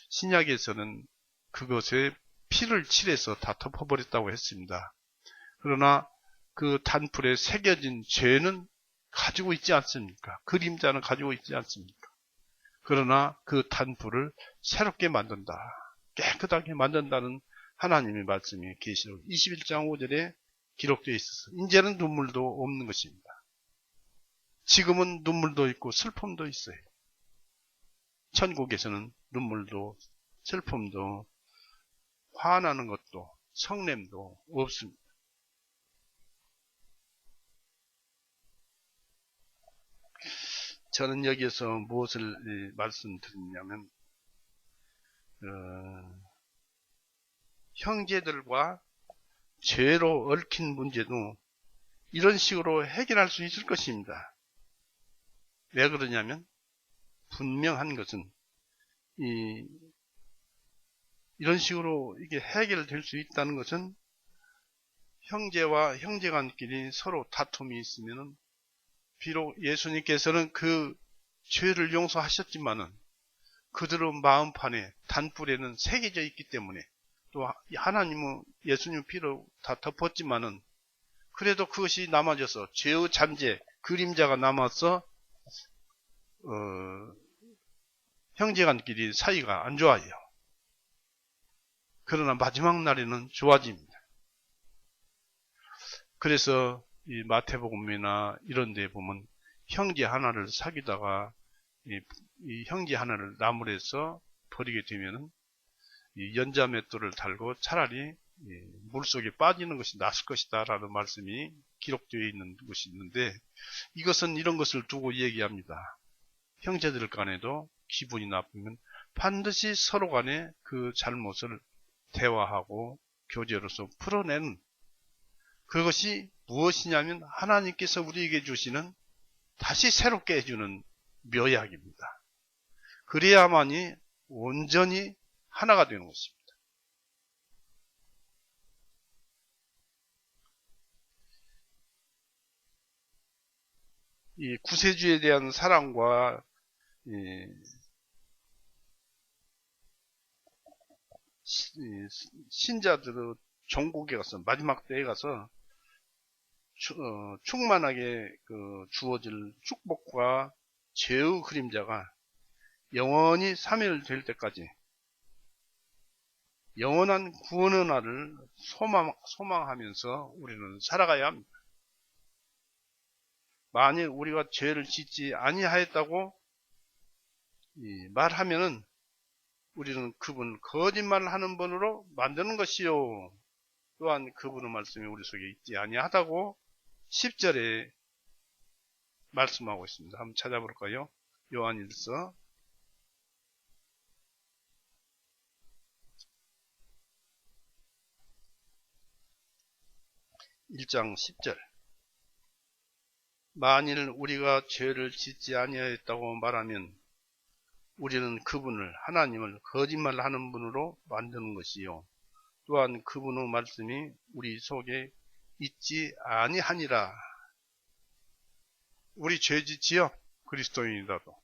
신약에서는 그것에 피를 칠해서 다 덮어버렸다고 했습니다. 그러나 그 단풀에 새겨진 죄는 가지고 있지 않습니까? 그림자는 가지고 있지 않습니까? 그러나 그 단풀을 새롭게 만든다, 깨끗하게 만든다는 하나님의 말씀이 계시록 21장 5절에 기록되어 있어서 이제는 눈물도 없는 것입니다. 지금은 눈물도 있고 슬픔도 있어요. 천국에서는 눈물도 슬픔도 화나는 것도 성냄도 없습니다. 저는 여기에서 무엇을 말씀드리냐면, 형제들과 죄로 얽힌 문제도 이런 식으로 해결할 수 있을 것입니다. 왜 그러냐면, 분명한 것은 이런 식으로 이게 해결될 수 있다는 것은, 형제와 형제간끼리 서로 다툼이 있으면은, 비록 예수님께서는 그 죄를 용서하셨지만은 그들의 마음판에 단뿔에는 새겨져 있기 때문에, 또 하나님은 예수님 피로 다 덮었지만은 그래도 그것이 남아져서 죄의 잔재, 그림자가 남아서 형제간끼리 사이가 안 좋아요. 그러나 마지막 날에는 좋아집니다. 그래서 이 마태복음이나 이런 데 보면 형제 하나를 사귀다가 이 형제 하나를 나무에서 버리게 되면은 이 연자맷돌을 달고 차라리 물속에 빠지는 것이 낫을 것이다 라는 말씀이 기록되어 있는 것이 있는데, 이것은 이런 것을 두고 얘기합니다. 형제들 간에도 기분이 나쁘면 반드시 서로 간에 그 잘못을 대화하고 교제로서 풀어내는, 그것이 무엇이냐면 하나님께서 우리에게 주시는 다시 새롭게 해주는 묘약입니다. 그래야만이 온전히 하나가 되는 것입니다. 이 구세주에 대한 사랑과 신자들의 종국에 가서, 마지막 때에 가서 충만하게 주어질 축복과 죄의 그림자가 영원히 사멸될 때까지 영원한 구원의 날을 소망하면서 우리는 살아가야 합니다. 만일 우리가 죄를 짓지 아니하였다고 말하면은 우리는 그분 거짓말을 하는 분으로 만드는 것이요, 또한 그분의 말씀이 우리 속에 있지 아니하다고 10절에 말씀하고 있습니다. 한번 찾아볼까요? 요한일서 1장 10절. 만일 우리가 죄를 짓지 아니하였다고 말하면 우리는 그분을, 하나님을 거짓말하는 분으로 만드는 것이요. 또한 그분의 말씀이 우리 속에 있지 아니하니라. 우리 죄짓지요? 그리스도인이라도.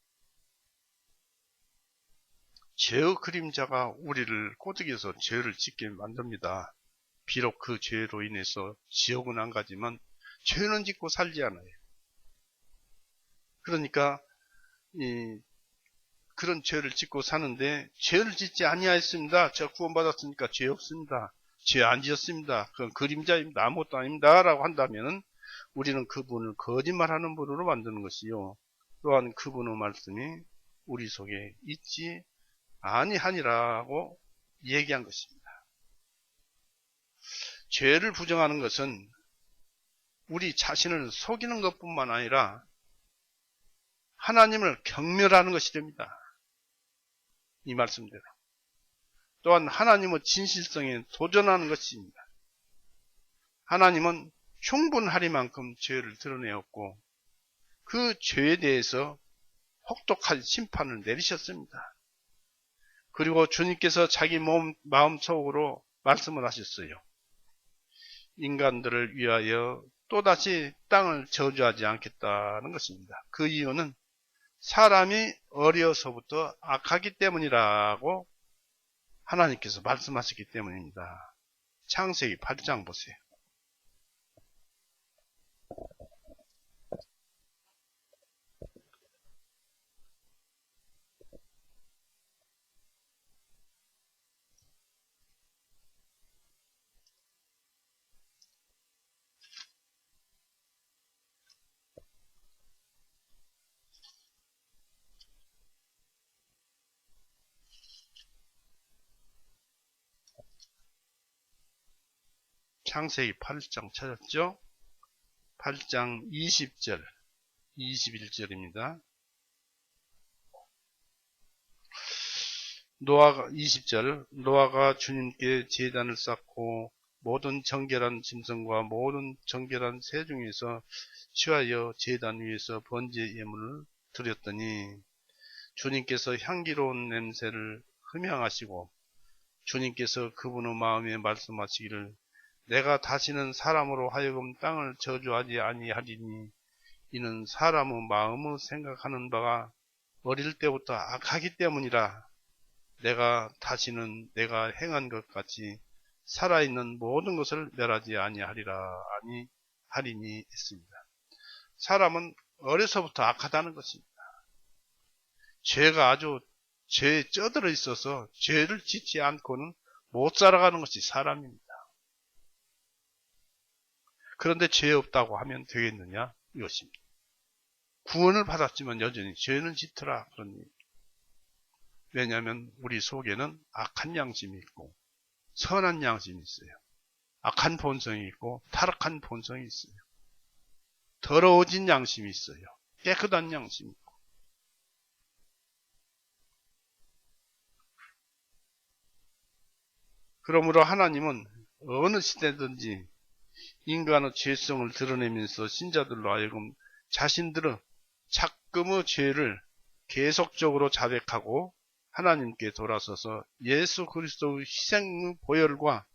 죄의 그림자가 우리를 꼬드겨서 죄를 짓게 만듭니다. 비록 그 죄로 인해서 지옥은 안 가지만 죄는 짓고 살지 않아요. 그러니까 그런 죄를 짓고 사는데 죄를 짓지 아니하였습니다. 제가 구원받았으니까 죄 없습니다. 죄 안 지었습니다. 그건 그림자입니다. 아무것도 아닙니다. 라고 한다면 우리는 그분을 거짓말하는 분으로 만드는 것이요. 또한 그분의 말씀이 우리 속에 있지 아니하니라고 얘기한 것입니다. 죄를 부정하는 것은 우리 자신을 속이는 것뿐만 아니라 하나님을 경멸하는 것이 됩니다. 이 말씀대로. 또한 하나님의 진실성에 도전하는 것입니다. 하나님은 충분하리만큼 죄를 드러내었고 그 죄에 대해서 혹독한 심판을 내리셨습니다. 그리고 주님께서 자기 마음속으로 말씀을 하셨어요. 인간들을 위하여 또다시 땅을 저주하지 않겠다는 것입니다. 그 이유는 사람이 어려서부터 악하기 때문이라고 하나님께서 말씀하셨기 때문입니다. 창세기 8장 보세요. 창세기 8장 찾았죠? 8장 20절, 21절입니다. 노아가 20절, 노아가 주님께 제단을 쌓고 모든 정결한 짐승과 모든 정결한 새 중에서 취하여 제단 위에서 번제 예물을 드렸더니 주님께서 향기로운 냄새를 흠향하시고 주님께서 그분의 마음에 말씀하시기를 내가 다시는 사람으로 하여금 땅을 저주하지 아니하리니 이는 사람의 마음의 생각하는 바가 어릴 때부터 악하기 때문이라. 내가 다시는 내가 행한 것 같이 살아있는 모든 것을 멸하지 아니하리니 했습니다. 사람은 어려서부터 악하다는 것입니다. 죄가 아주 죄에 쩌들어 있어서 죄를 짓지 않고는 못 살아가는 것이 사람입니다. 그런데 죄 없다고 하면 되겠느냐? 이것입니다. 구원을 받았지만 여전히 죄는 짓더라. 그런 얘기. 왜냐하면 우리 속에는 악한 양심이 있고 선한 양심이 있어요. 악한 본성이 있고 타락한 본성이 있어요. 더러워진 양심이 있어요. 깨끗한 양심이 있고. 그러므로 하나님은 어느 시대든지 인간의 죄성을 드러내면서 신자들로 하여금 자신들의 작금의 죄를 계속적으로 자백하고 하나님께 돌아서서 예수 그리스도의 희생의 보혈과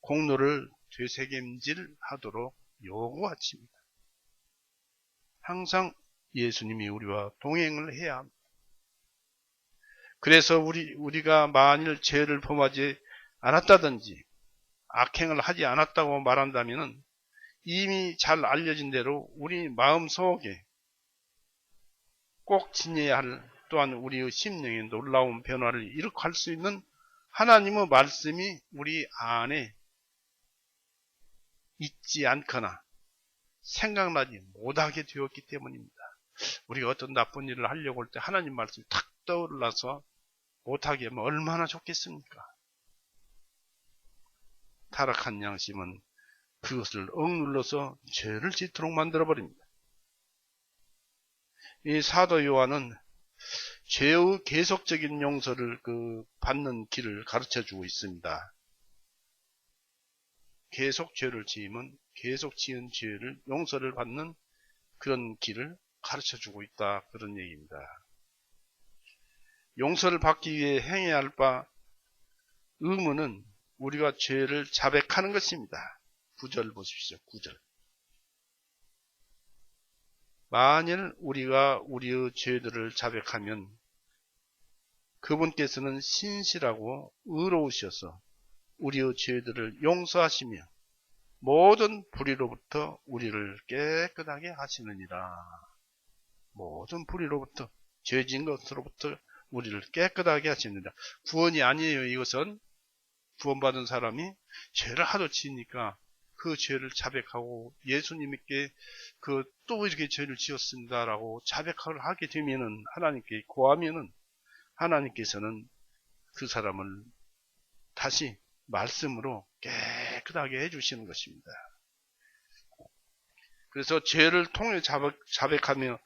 공로를 되새김질하도록 요구하십니다. 항상 예수님이 우리와 동행을 해야 합니다. 그래서 우리가 만일 죄를 범하지 않았다든지 악행을 하지 않았다고 말한다면 이미 잘 알려진 대로 우리 마음속에 꼭 지녀야 할 또한 우리의 심령에 놀라운 변화를 일으킬 수 있는 하나님의 말씀이 우리 안에 있지 않거나 생각나지 못하게 되었기 때문입니다. 우리가 어떤 나쁜 일을 하려고 할 때 하나님 말씀이 탁 떠올라서 못하게 하면 얼마나 좋겠습니까? 타락한 양심은 그것을 억눌러서 죄를 짓도록 만들어버립니다. 이 사도 요한은 죄의 계속적인 용서를 받는 길을 가르쳐주고 있습니다. 계속 죄를 지으면 계속 지은 죄를 용서를 받는 그런 길을 가르쳐주고 있다. 그런 얘기입니다. 용서를 받기 위해 행해야 할 바 의무는 우리가 죄를 자백하는 것입니다. 9절 보십시오. 9절. 만일 우리가 우리의 죄들을 자백하면 그분께서는 신실하고 의로우셔서 우리의 죄들을 용서하시며 모든 불의로부터 우리를 깨끗하게 하시느니라. 모든 불의로부터, 죄진 것으로부터 우리를 깨끗하게 하시느니라. 구원이 아니에요. 이것은 구원받은 사람이 죄를 하도 지으니까 그 죄를 자백하고 예수님께 또 이렇게 죄를 지었습니다라고 자백을 하게 되면은, 하나님께 고하면은 하나님께서는 그 사람을 다시 말씀으로 깨끗하게 해주시는 것입니다. 그래서 죄를 통해 자백하며,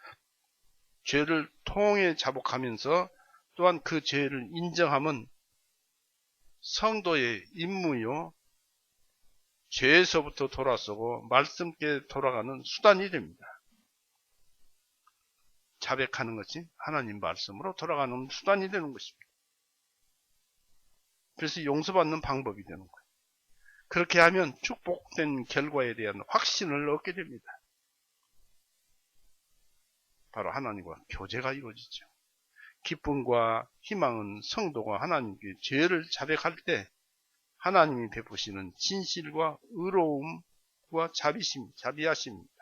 죄를 통해 자복하면서 또한 그 죄를 인정함은 성도의 임무요, 죄에서부터 돌아서고 말씀께 돌아가는 수단이 됩니다. 자백하는 것이 하나님 말씀으로 돌아가는 수단이 되는 것입니다. 그래서 용서받는 방법이 되는 거예요. 그렇게 하면 축복된 결과에 대한 확신을 얻게 됩니다. 바로 하나님과 교제가 이루어지죠. 기쁨과 희망은 성도가 하나님께 죄를 자백할 때 하나님이 베푸시는 진실과 의로움과 자비하심입니다.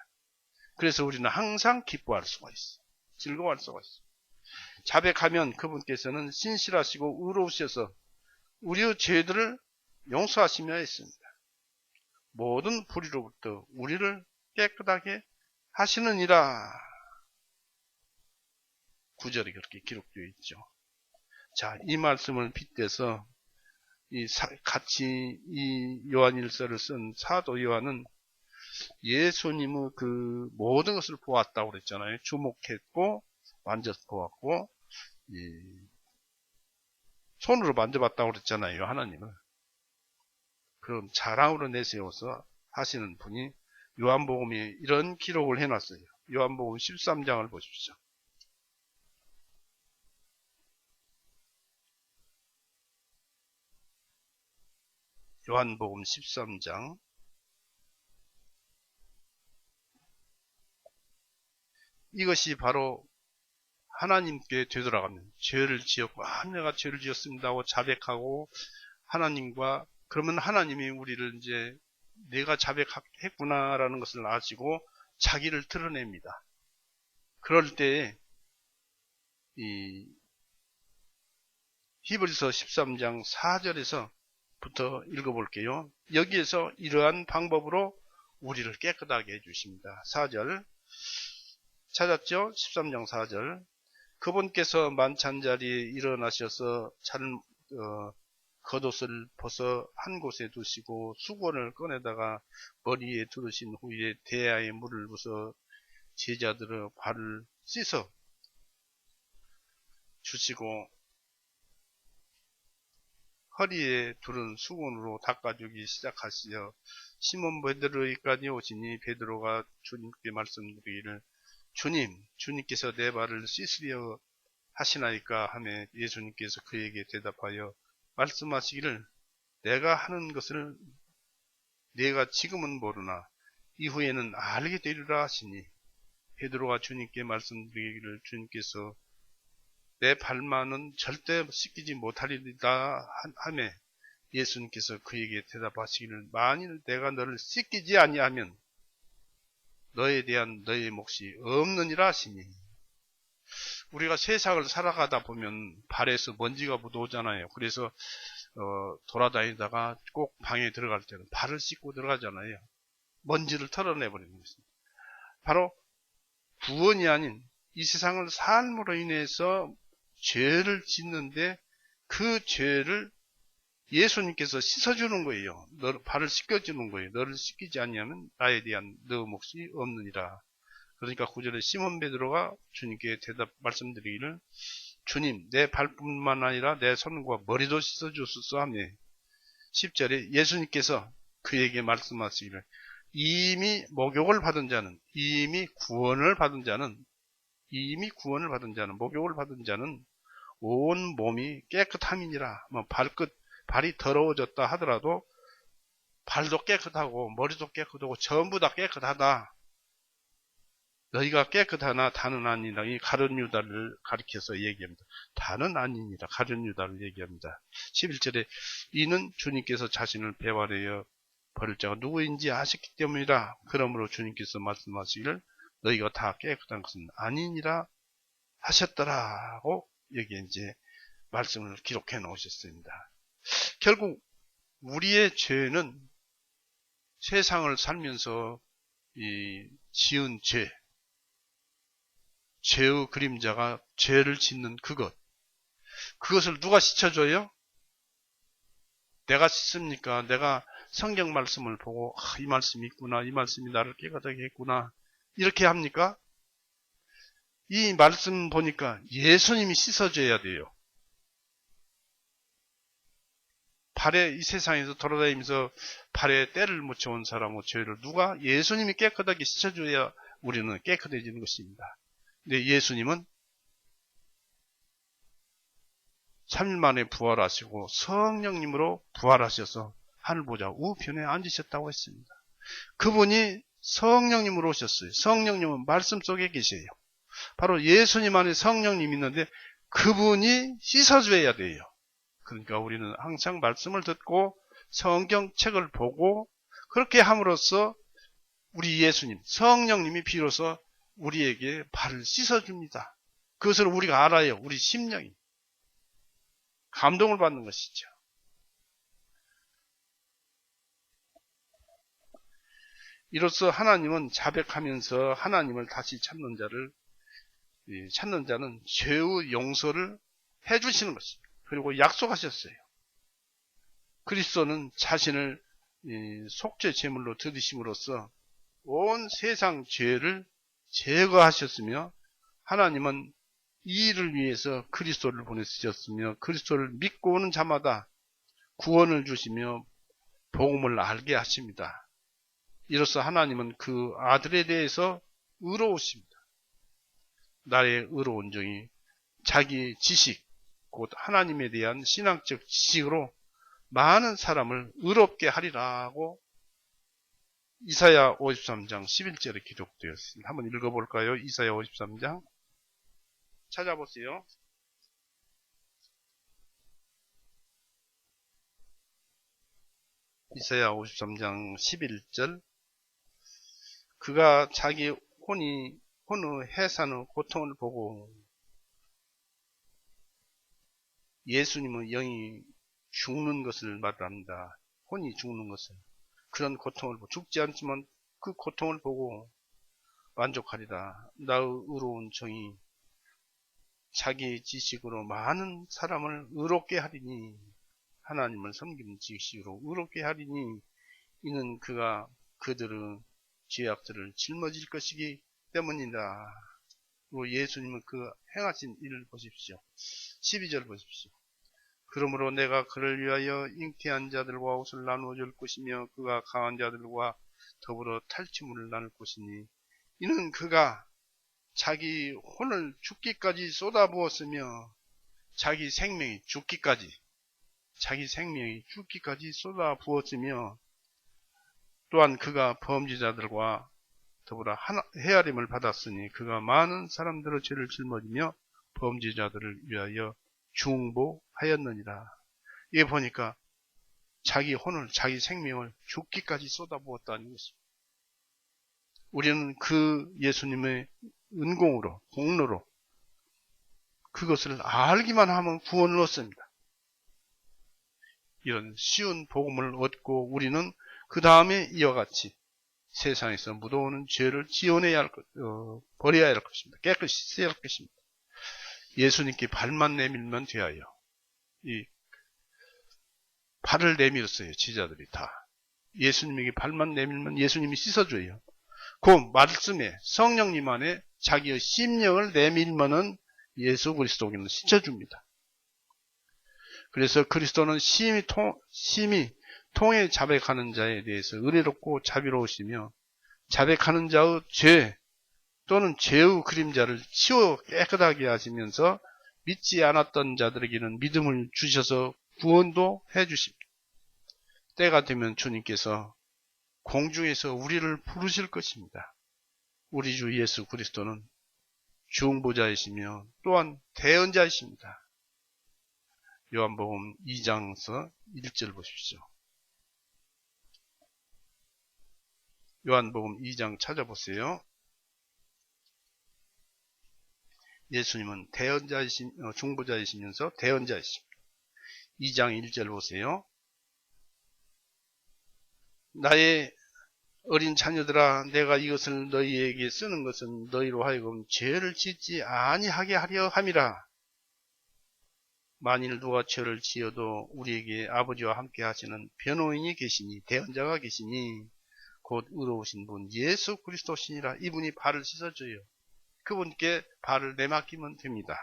그래서 우리는 항상 기뻐할 수가 있어요. 즐거워할 수가 있어요. 자백하면 그분께서는 신실하시고 의로우셔서 우리의 죄들을 용서하시며 했습니다. 모든 불의로부터 우리를 깨끗하게 하시느니라. 9절에 그렇게 기록되어 있죠. 자, 이 말씀을 빗대서 같이 이 요한일서를 쓴 사도 요한은 예수님의 그 모든 것을 보았다고 그랬잖아요. 주목했고, 만져보았고, 손으로 만져봤다고 그랬잖아요. 하나님을. 그런 자랑으로 내세워서 하시는 분이 요한복음에 이런 기록을 해놨어요. 요한복음 13장을 보십시오. 요한복음 13장 이것이 바로 하나님께 되돌아가면 죄를 지었고 내가 죄를 지었습니다 하고 자백하고 하나님과, 그러면 하나님이 우리를 이제 내가 자백했구나라는 것을 아시고 자기를 드러냅니다. 그럴 때 이 히브리서 13장 4절에서부터 읽어볼게요. 여기에서 이러한 방법으로 우리를 깨끗하게 해주십니다. 4절 찾았죠? 13장 4절. 그분께서 만찬자리에 일어나셔서 겉옷을 벗어 한 곳에 두시고 수건을 꺼내다가 머리에 두르신 후에 대야에 물을 부어 제자들의 발을 씻어 주시고 허리에 두른 수건으로 닦아주기 시작하시어 시몬 베드로에까지 오시니 베드로가 주님께 말씀드리기를 주님께서 내 발을 씻으려 하시나이까 하며 예수님께서 그에게 대답하여 말씀하시기를 내가 하는 것을 내가 지금은 모르나 이후에는 알게 되리라 하시니 베드로가 주님께 말씀드리기를 주님께서 내 발만은 절대 씻기지 못하리다 하며 예수님께서 그에게 대답하시기를 만일 내가 너를 씻기지 아니하면 너에 대한 너의 몫이 없느니라 하시니, 우리가 세상을 살아가다 보면 발에서 먼지가 묻어오잖아요. 그래서 돌아다니다가 꼭 방에 들어갈 때는 발을 씻고 들어가잖아요. 먼지를 털어내버리는 것입니다. 바로 구원이 아닌 이 세상을 삶으로 인해서 죄를 짓는데 그 죄를 예수님께서 씻어주는 거예요. 발을 씻겨주는 거예요. 너를 씻기지 아니하면 나에 대한 너 몫이 없느니라. 그러니까 9절에 시몬 베드로가 주님께 말씀드리기를 주님 내 발뿐만 아니라 내 손과 머리도 씻어주소서 하며 10절에 예수님께서 그에게 말씀하시기를 이미 목욕을 받은 자는 목욕을 받은 자는 온 몸이 깨끗함이니라. 뭐 발이 더러워졌다 하더라도 발도 깨끗하고 머리도 깨끗하고 전부 다 깨끗하다. 너희가 깨끗하나 다는 아니라. 이 가룟 유다를 가리켜서 얘기합니다. 다는 아니니라. 가룟 유다를 얘기합니다. 11절에 이는 주님께서 자신을 배반하여 버릴 자가 누구인지 아셨기 때문이라. 그러므로 주님께서 말씀하시기를 너희가 다 깨끗한 것은 아니니라 하셨더라고 여기에 이제 말씀을 기록해 놓으셨습니다. 결국 우리의 죄는 세상을 살면서 지은 죄의 그림자가 죄를 짓는 그것을 누가 씻어줘요? 내가 씻습니까? 내가 성경 말씀을 보고 이 말씀이 있구나, 이 말씀이 나를 깨끗하게 했구나 이렇게 합니까? 이 말씀 보니까 예수님이 씻어줘야 돼요. 발에 이 세상에서 돌아다니면서 발에 때를 묻혀온 사람의 죄를 누가? 예수님이 깨끗하게 씻어줘야 우리는 깨끗해지는 것입니다. 근데 예수님은 3일 만에 부활하시고 성령님으로 부활하셔서 하늘보좌 우편에 앉으셨다고 했습니다. 그분이 성령님으로 오셨어요. 성령님은 말씀 속에 계세요. 바로 예수님 안에 성령님이 있는데 그분이 씻어줘야 돼요. 그러니까 우리는 항상 말씀을 듣고 성경책을 보고 그렇게 함으로써 우리 예수님, 성령님이 비로소 우리에게 발을 씻어줍니다. 그것을 우리가 알아요. 우리 심령이. 감동을 받는 것이죠. 이로써 하나님은 자백하면서 하나님을 다시 찾는 자는 죄의 용서를 해주시는 것입니다. 그리고 약속하셨어요. 그리스도는 자신을 속죄 제물로 드리심으로써 온 세상 죄를 제거하셨으며 하나님은 이 일을 위해서 그리스도를 보내주셨으며 그리스도를 믿고 오는 자마다 구원을 주시며 복음을 알게 하십니다. 이로써 하나님은 그 아들에 대해서 의로우십니다. 나의 의로운 종이 자기 지식, 곧 하나님에 대한 신앙적 지식으로 많은 사람을 의롭게 하리라고 이사야 53장 11절에 기록되었습니다. 한번 읽어볼까요? 이사야 53장 찾아보세요. 이사야 53장 11절 그가 자기 혼의 해산의 고통을 보고 예수님은 영이 죽는 것을 말합니다. 혼이 죽는 것을. 그런 고통을 보고 죽지 않지만 그 고통을 보고 만족하리라. 나의 의로운 종이 자기 지식으로 많은 사람을 의롭게 하리니 하나님을 섬기는 지식으로 의롭게 하리니 이는 그가 그들의 죄악들을 짊어질 것이기 때문이다. 예수님은 그 행하신 일을 보십시오. 12절 보십시오. 그러므로 내가 그를 위하여 잉태한 자들과 옷을 나누어 줄 것이며 그가 강한 자들과 더불어 탈취물을 나눌 것이니 이는 그가 자기 혼을 죽기까지 쏟아부었으며 자기 생명이 죽기까지 쏟아부었으며 또한 그가 범죄자들과 더불어 헤아림을 받았으니 그가 많은 사람들의 죄를 짊어지며 범죄자들을 위하여 중보하였느니라. 이게 보니까 자기 혼을, 자기 생명을 죽기까지 쏟아부었다는 것입니다. 우리는 그 예수님의 은공으로, 공로로 그것을 알기만 하면 구원을 얻습니다. 이런 쉬운 복음을 얻고 우리는 그 다음에 이와 같이 세상에서 묻어오는 죄를 버려야 할 것입니다. 깨끗이 씻어야 할 것입니다. 예수님께 발만 내밀면 되어요. 이 발을 내밀었어요. 지자들이 다. 예수님에게 발만 내밀면 예수님이 씻어줘요. 그 말씀에 성령님 안에 자기의 심령을 내밀면은 예수 그리스도께는 씻어줍니다. 그래서 그리스도는 심히 통해 자백하는 자에 대해서 은혜롭고 자비로우시며 자백하는 자의 죄 또는 죄의 그림자를 치워 깨끗하게 하시면서 믿지 않았던 자들에게는 믿음을 주셔서 구원도 해주십니다. 때가 되면 주님께서 공중에서 우리를 부르실 것입니다. 우리 주 예수 그리스도는 중보자이시며 또한 대언자이십니다. 요한복음 2장서 1절 보십시오. 요한복음 2장 찾아보세요. 예수님은 중보자이시면서 대언자이십니다. 2장 1절 보세요. 나의 어린 자녀들아, 내가 이것을 너희에게 쓰는 것은 너희로 하여금 죄를 짓지 아니하게 하려 함이라. 만일 누가 죄를 지어도 우리에게 아버지와 함께 하시는 변호인이 계시니, 대언자가 계시니 곧 의로우신 분 예수 그리스도시니라. 이분이 발을 씻어줘요. 그분께 발을 내맡기면 됩니다.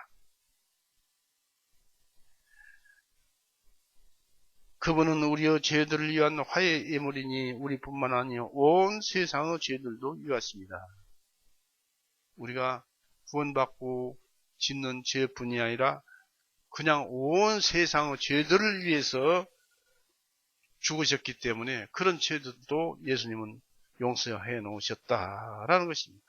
그분은 우리의 죄들을 위한 화해 예물이니 우리뿐만 아니요 온 세상의 죄들도 위하십니다. 우리가 구원받고 짓는 죄뿐이 아니라 그냥 온 세상의 죄들을 위해서 죽으셨기 때문에 그런 죄들도 예수님은 용서해 놓으셨다라는 것입니다.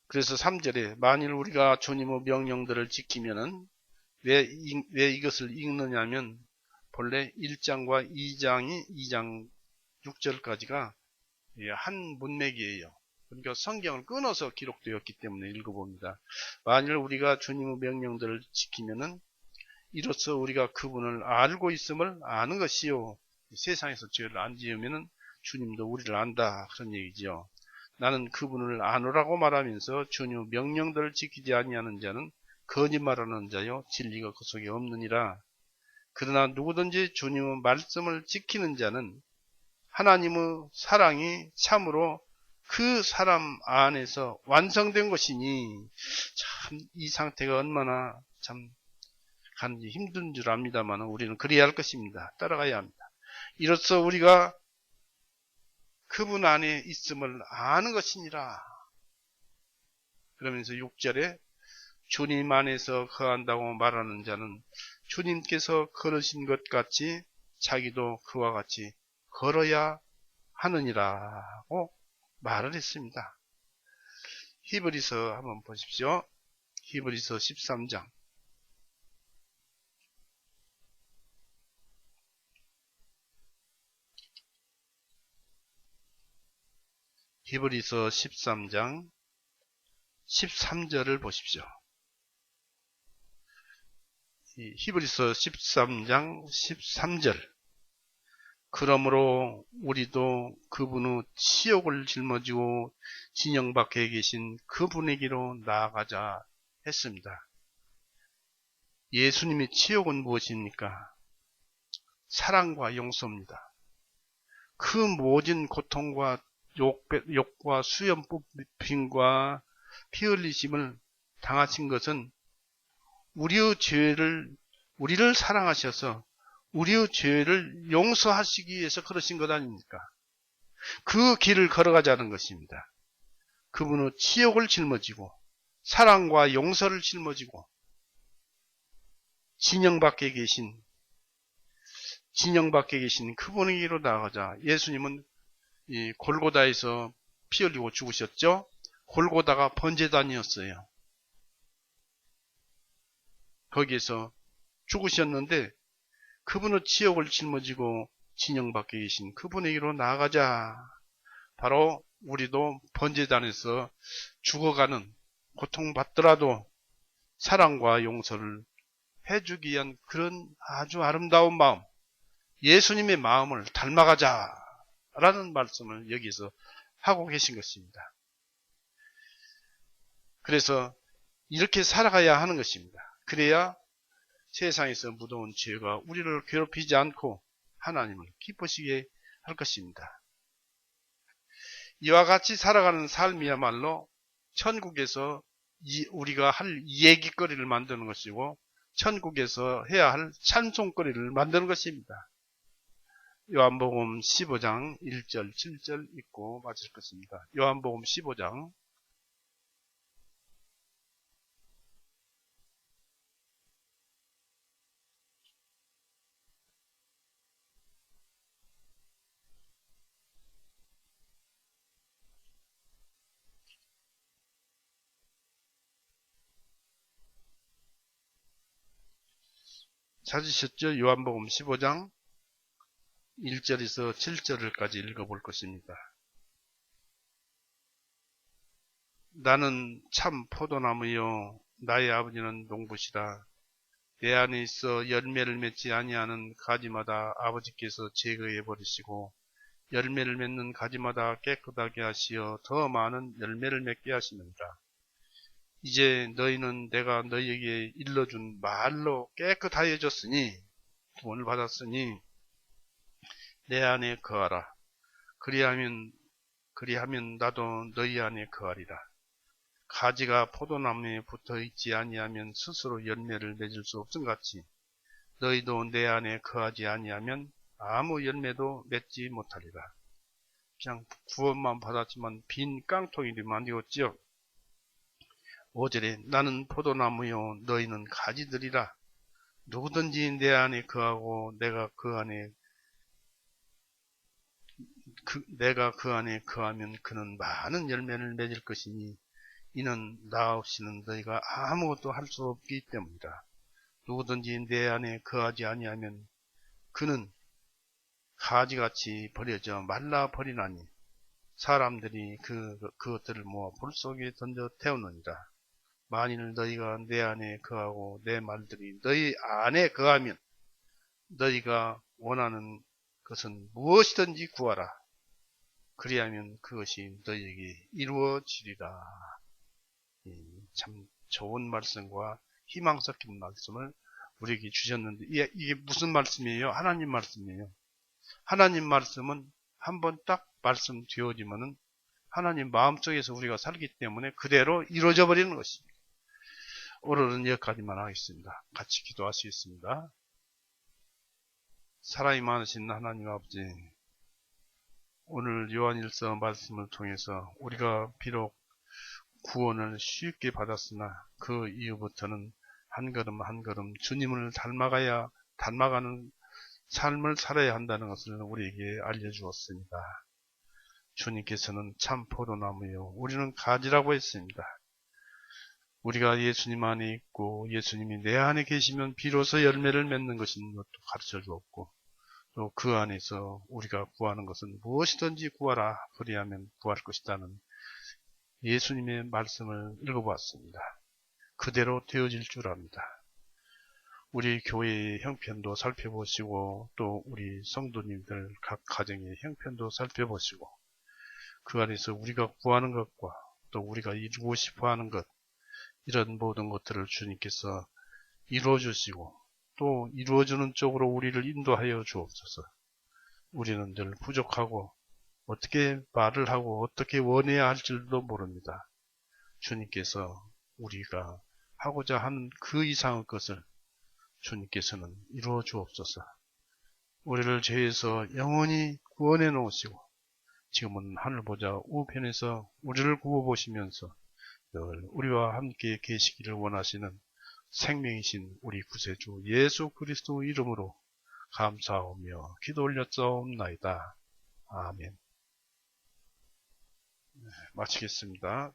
그래서 3절에 만일 우리가 주님의 명령들을 지키면은 왜 이것을 읽느냐면 본래 1장과 2장 6절까지가 한 문맥이에요. 그러니까 성경을 끊어서 기록되었기 때문에 읽어봅니다. 만일 우리가 주님의 명령들을 지키면은 이로써 우리가 그분을 알고 있음을 아는 것이요. 세상에서 죄를 안 지으면은 주님도 우리를 안다. 그런 얘기죠. 나는 그분을 아노라고 말하면서 주님의 명령들을 지키지 아니하는 자는 거짓말하는 자요 진리가 그 속에 없느니라. 그러나 누구든지 주님의 말씀을 지키는 자는 하나님의 사랑이 참으로 그 사람 안에서 완성된 것이니, 참 이 상태가 얼마나 참 간지 힘든 줄 압니다만 우리는 그래야 할 것입니다. 따라가야 합니다. 이로써 우리가 그분 안에 있음을 아는 것이니라. 그러면서 6절에 주님 안에서 거한다고 말하는 자는 주님께서 걸으신 것 같이 자기도 그와 같이 걸어야 하느니라고 말을 했습니다. 히브리서 한번 보십시오. 히브리서 13장. 히브리서 13장 13절을 보십시오. 히브리서 13장 13절. 그러므로 우리도 그분의 치욕을 짊어지고 진영 밖에 계신 그분에게로 나아가자 했습니다. 예수님의 치욕은 무엇입니까? 사랑과 용서입니다. 그 모진 고통과 욕과 수염 뽑힘과 피 흘리심을 당하신 것은 우리를 사랑하셔서 우리의 죄를 용서하시기 위해서 그러신 것 아닙니까? 그 길을 걸어가자는 것입니다. 그분의 치욕을 짊어지고 사랑과 용서를 짊어지고 진영 밖에 계신 그분에게로 나아가자. 예수님은 이 골고다에서 피 흘리고 죽으셨죠? 골고다가 번제단이었어요. 거기에서 죽으셨는데 그분의 치욕을 짊어지고 진영 밖에 계신 그분에게로 나아가자. 바로 우리도 번제단에서 죽어가는, 고통받더라도 사랑과 용서를 해주기 위한 그런 아주 아름다운 마음, 예수님의 마음을 닮아가자 라는 말씀을 여기서 하고 계신 것입니다. 그래서 이렇게 살아가야 하는 것입니다. 그래야 세상에서 묻어온 죄가 우리를 괴롭히지 않고 하나님을 기쁘시게 할 것입니다. 이와 같이 살아가는 삶이야말로 천국에서 우리가 할 얘기거리를 만드는 것이고 천국에서 해야 할 찬송거리를 만드는 것입니다. 요한복음 15장 1절 7절 읽고 마칠 것입니다. 요한복음 15장 찾으셨죠? 요한복음 15장 1절에서 7절까지 읽어볼 것입니다. 나는 참 포도나무요 나의 아버지는 농부시다. 내 안에 있어 열매를 맺지 아니하는 가지마다 아버지께서 제거해 버리시고 열매를 맺는 가지마다 깨끗하게 하시어 더 많은 열매를 맺게 하시느니라. 이제 너희는 내가 너희에게 일러준 말로 깨끗하여졌으니 구원을 받았으니 내 안에 거하라. 그리하면 나도 너희 안에 거하리라. 가지가 포도나무에 붙어 있지 아니하면 스스로 열매를 맺을 수 없음같이 너희도 내 안에 거하지 아니하면 아무 열매도 맺지 못하리라. 그냥 구원만 받았지만 빈 깡통이 되면 안 되었지요. 5절에 나는 포도나무요 너희는 가지들이라. 누구든지 내 안에 거하고 내가 그 안에 거하면 그는 많은 열매를 맺을 것이니 이는 나 없이는 너희가 아무것도 할 수 없기 때문이다. 누구든지 내 안에 거하지 아니하면 그는 가지같이 버려져 말라 버리나니 사람들이 그것들을 모아 불 속에 던져 태우느니라. 만일 너희가 내 안에 거하고 내 말들이 너희 안에 거하면 너희가 원하는 것은 무엇이든지 구하라. 그리하면 그것이 너희에게 이루어지리라. 참 좋은 말씀과 희망 섞인 말씀을 우리에게 주셨는데 이게 무슨 말씀이에요? 하나님 말씀이에요. 하나님 말씀은 한번 딱 말씀 되어지면은 하나님 마음속에서 우리가 살기 때문에 그대로 이루어져 버리는 것입니다. 오늘은 여기까지만 하겠습니다. 같이 기도하시겠습니다. 사랑이 많으신 하나님 아버지, 오늘 요한일서 말씀을 통해서 우리가 비록 구원을 쉽게 받았으나 그 이후부터는 한 걸음 한 걸음 주님을 닮아가는 삶을 살아야 한다는 것을 우리에게 알려주었습니다. 주님께서는 참 포도나무요 우리는 가지라고 했습니다. 우리가 예수님 안에 있고 예수님이 내 안에 계시면 비로소 열매를 맺는 것인 것도 가르쳐 주었고 또 그 안에서 우리가 구하는 것은 무엇이든지 구하라 그리하면 구할 것이라는 예수님의 말씀을 읽어보았습니다. 그대로 되어질 줄 압니다. 우리 교회의 형편도 살펴보시고 또 우리 성도님들 각 가정의 형편도 살펴보시고 그 안에서 우리가 구하는 것과 또 우리가 이루고 싶어하는 것 이런 모든 것들을 주님께서 이루어주시고 또 이루어주는 쪽으로 우리를 인도하여 주옵소서. 우리는 늘 부족하고 어떻게 말을 하고 어떻게 원해야 할지도 모릅니다. 주님께서 우리가 하고자 하는 그 이상의 것을 주님께서는 이루어 주옵소서. 우리를 죄에서 영원히 구원해 놓으시고 지금은 하늘 보좌 우편에서 우리를 구워보시면서 늘 우리와 함께 계시기를 원하시는 생명이신 우리 구세주 예수 그리스도 이름으로 감사하며 기도 올렸사옵나이다. 아멘. 마치겠습니다.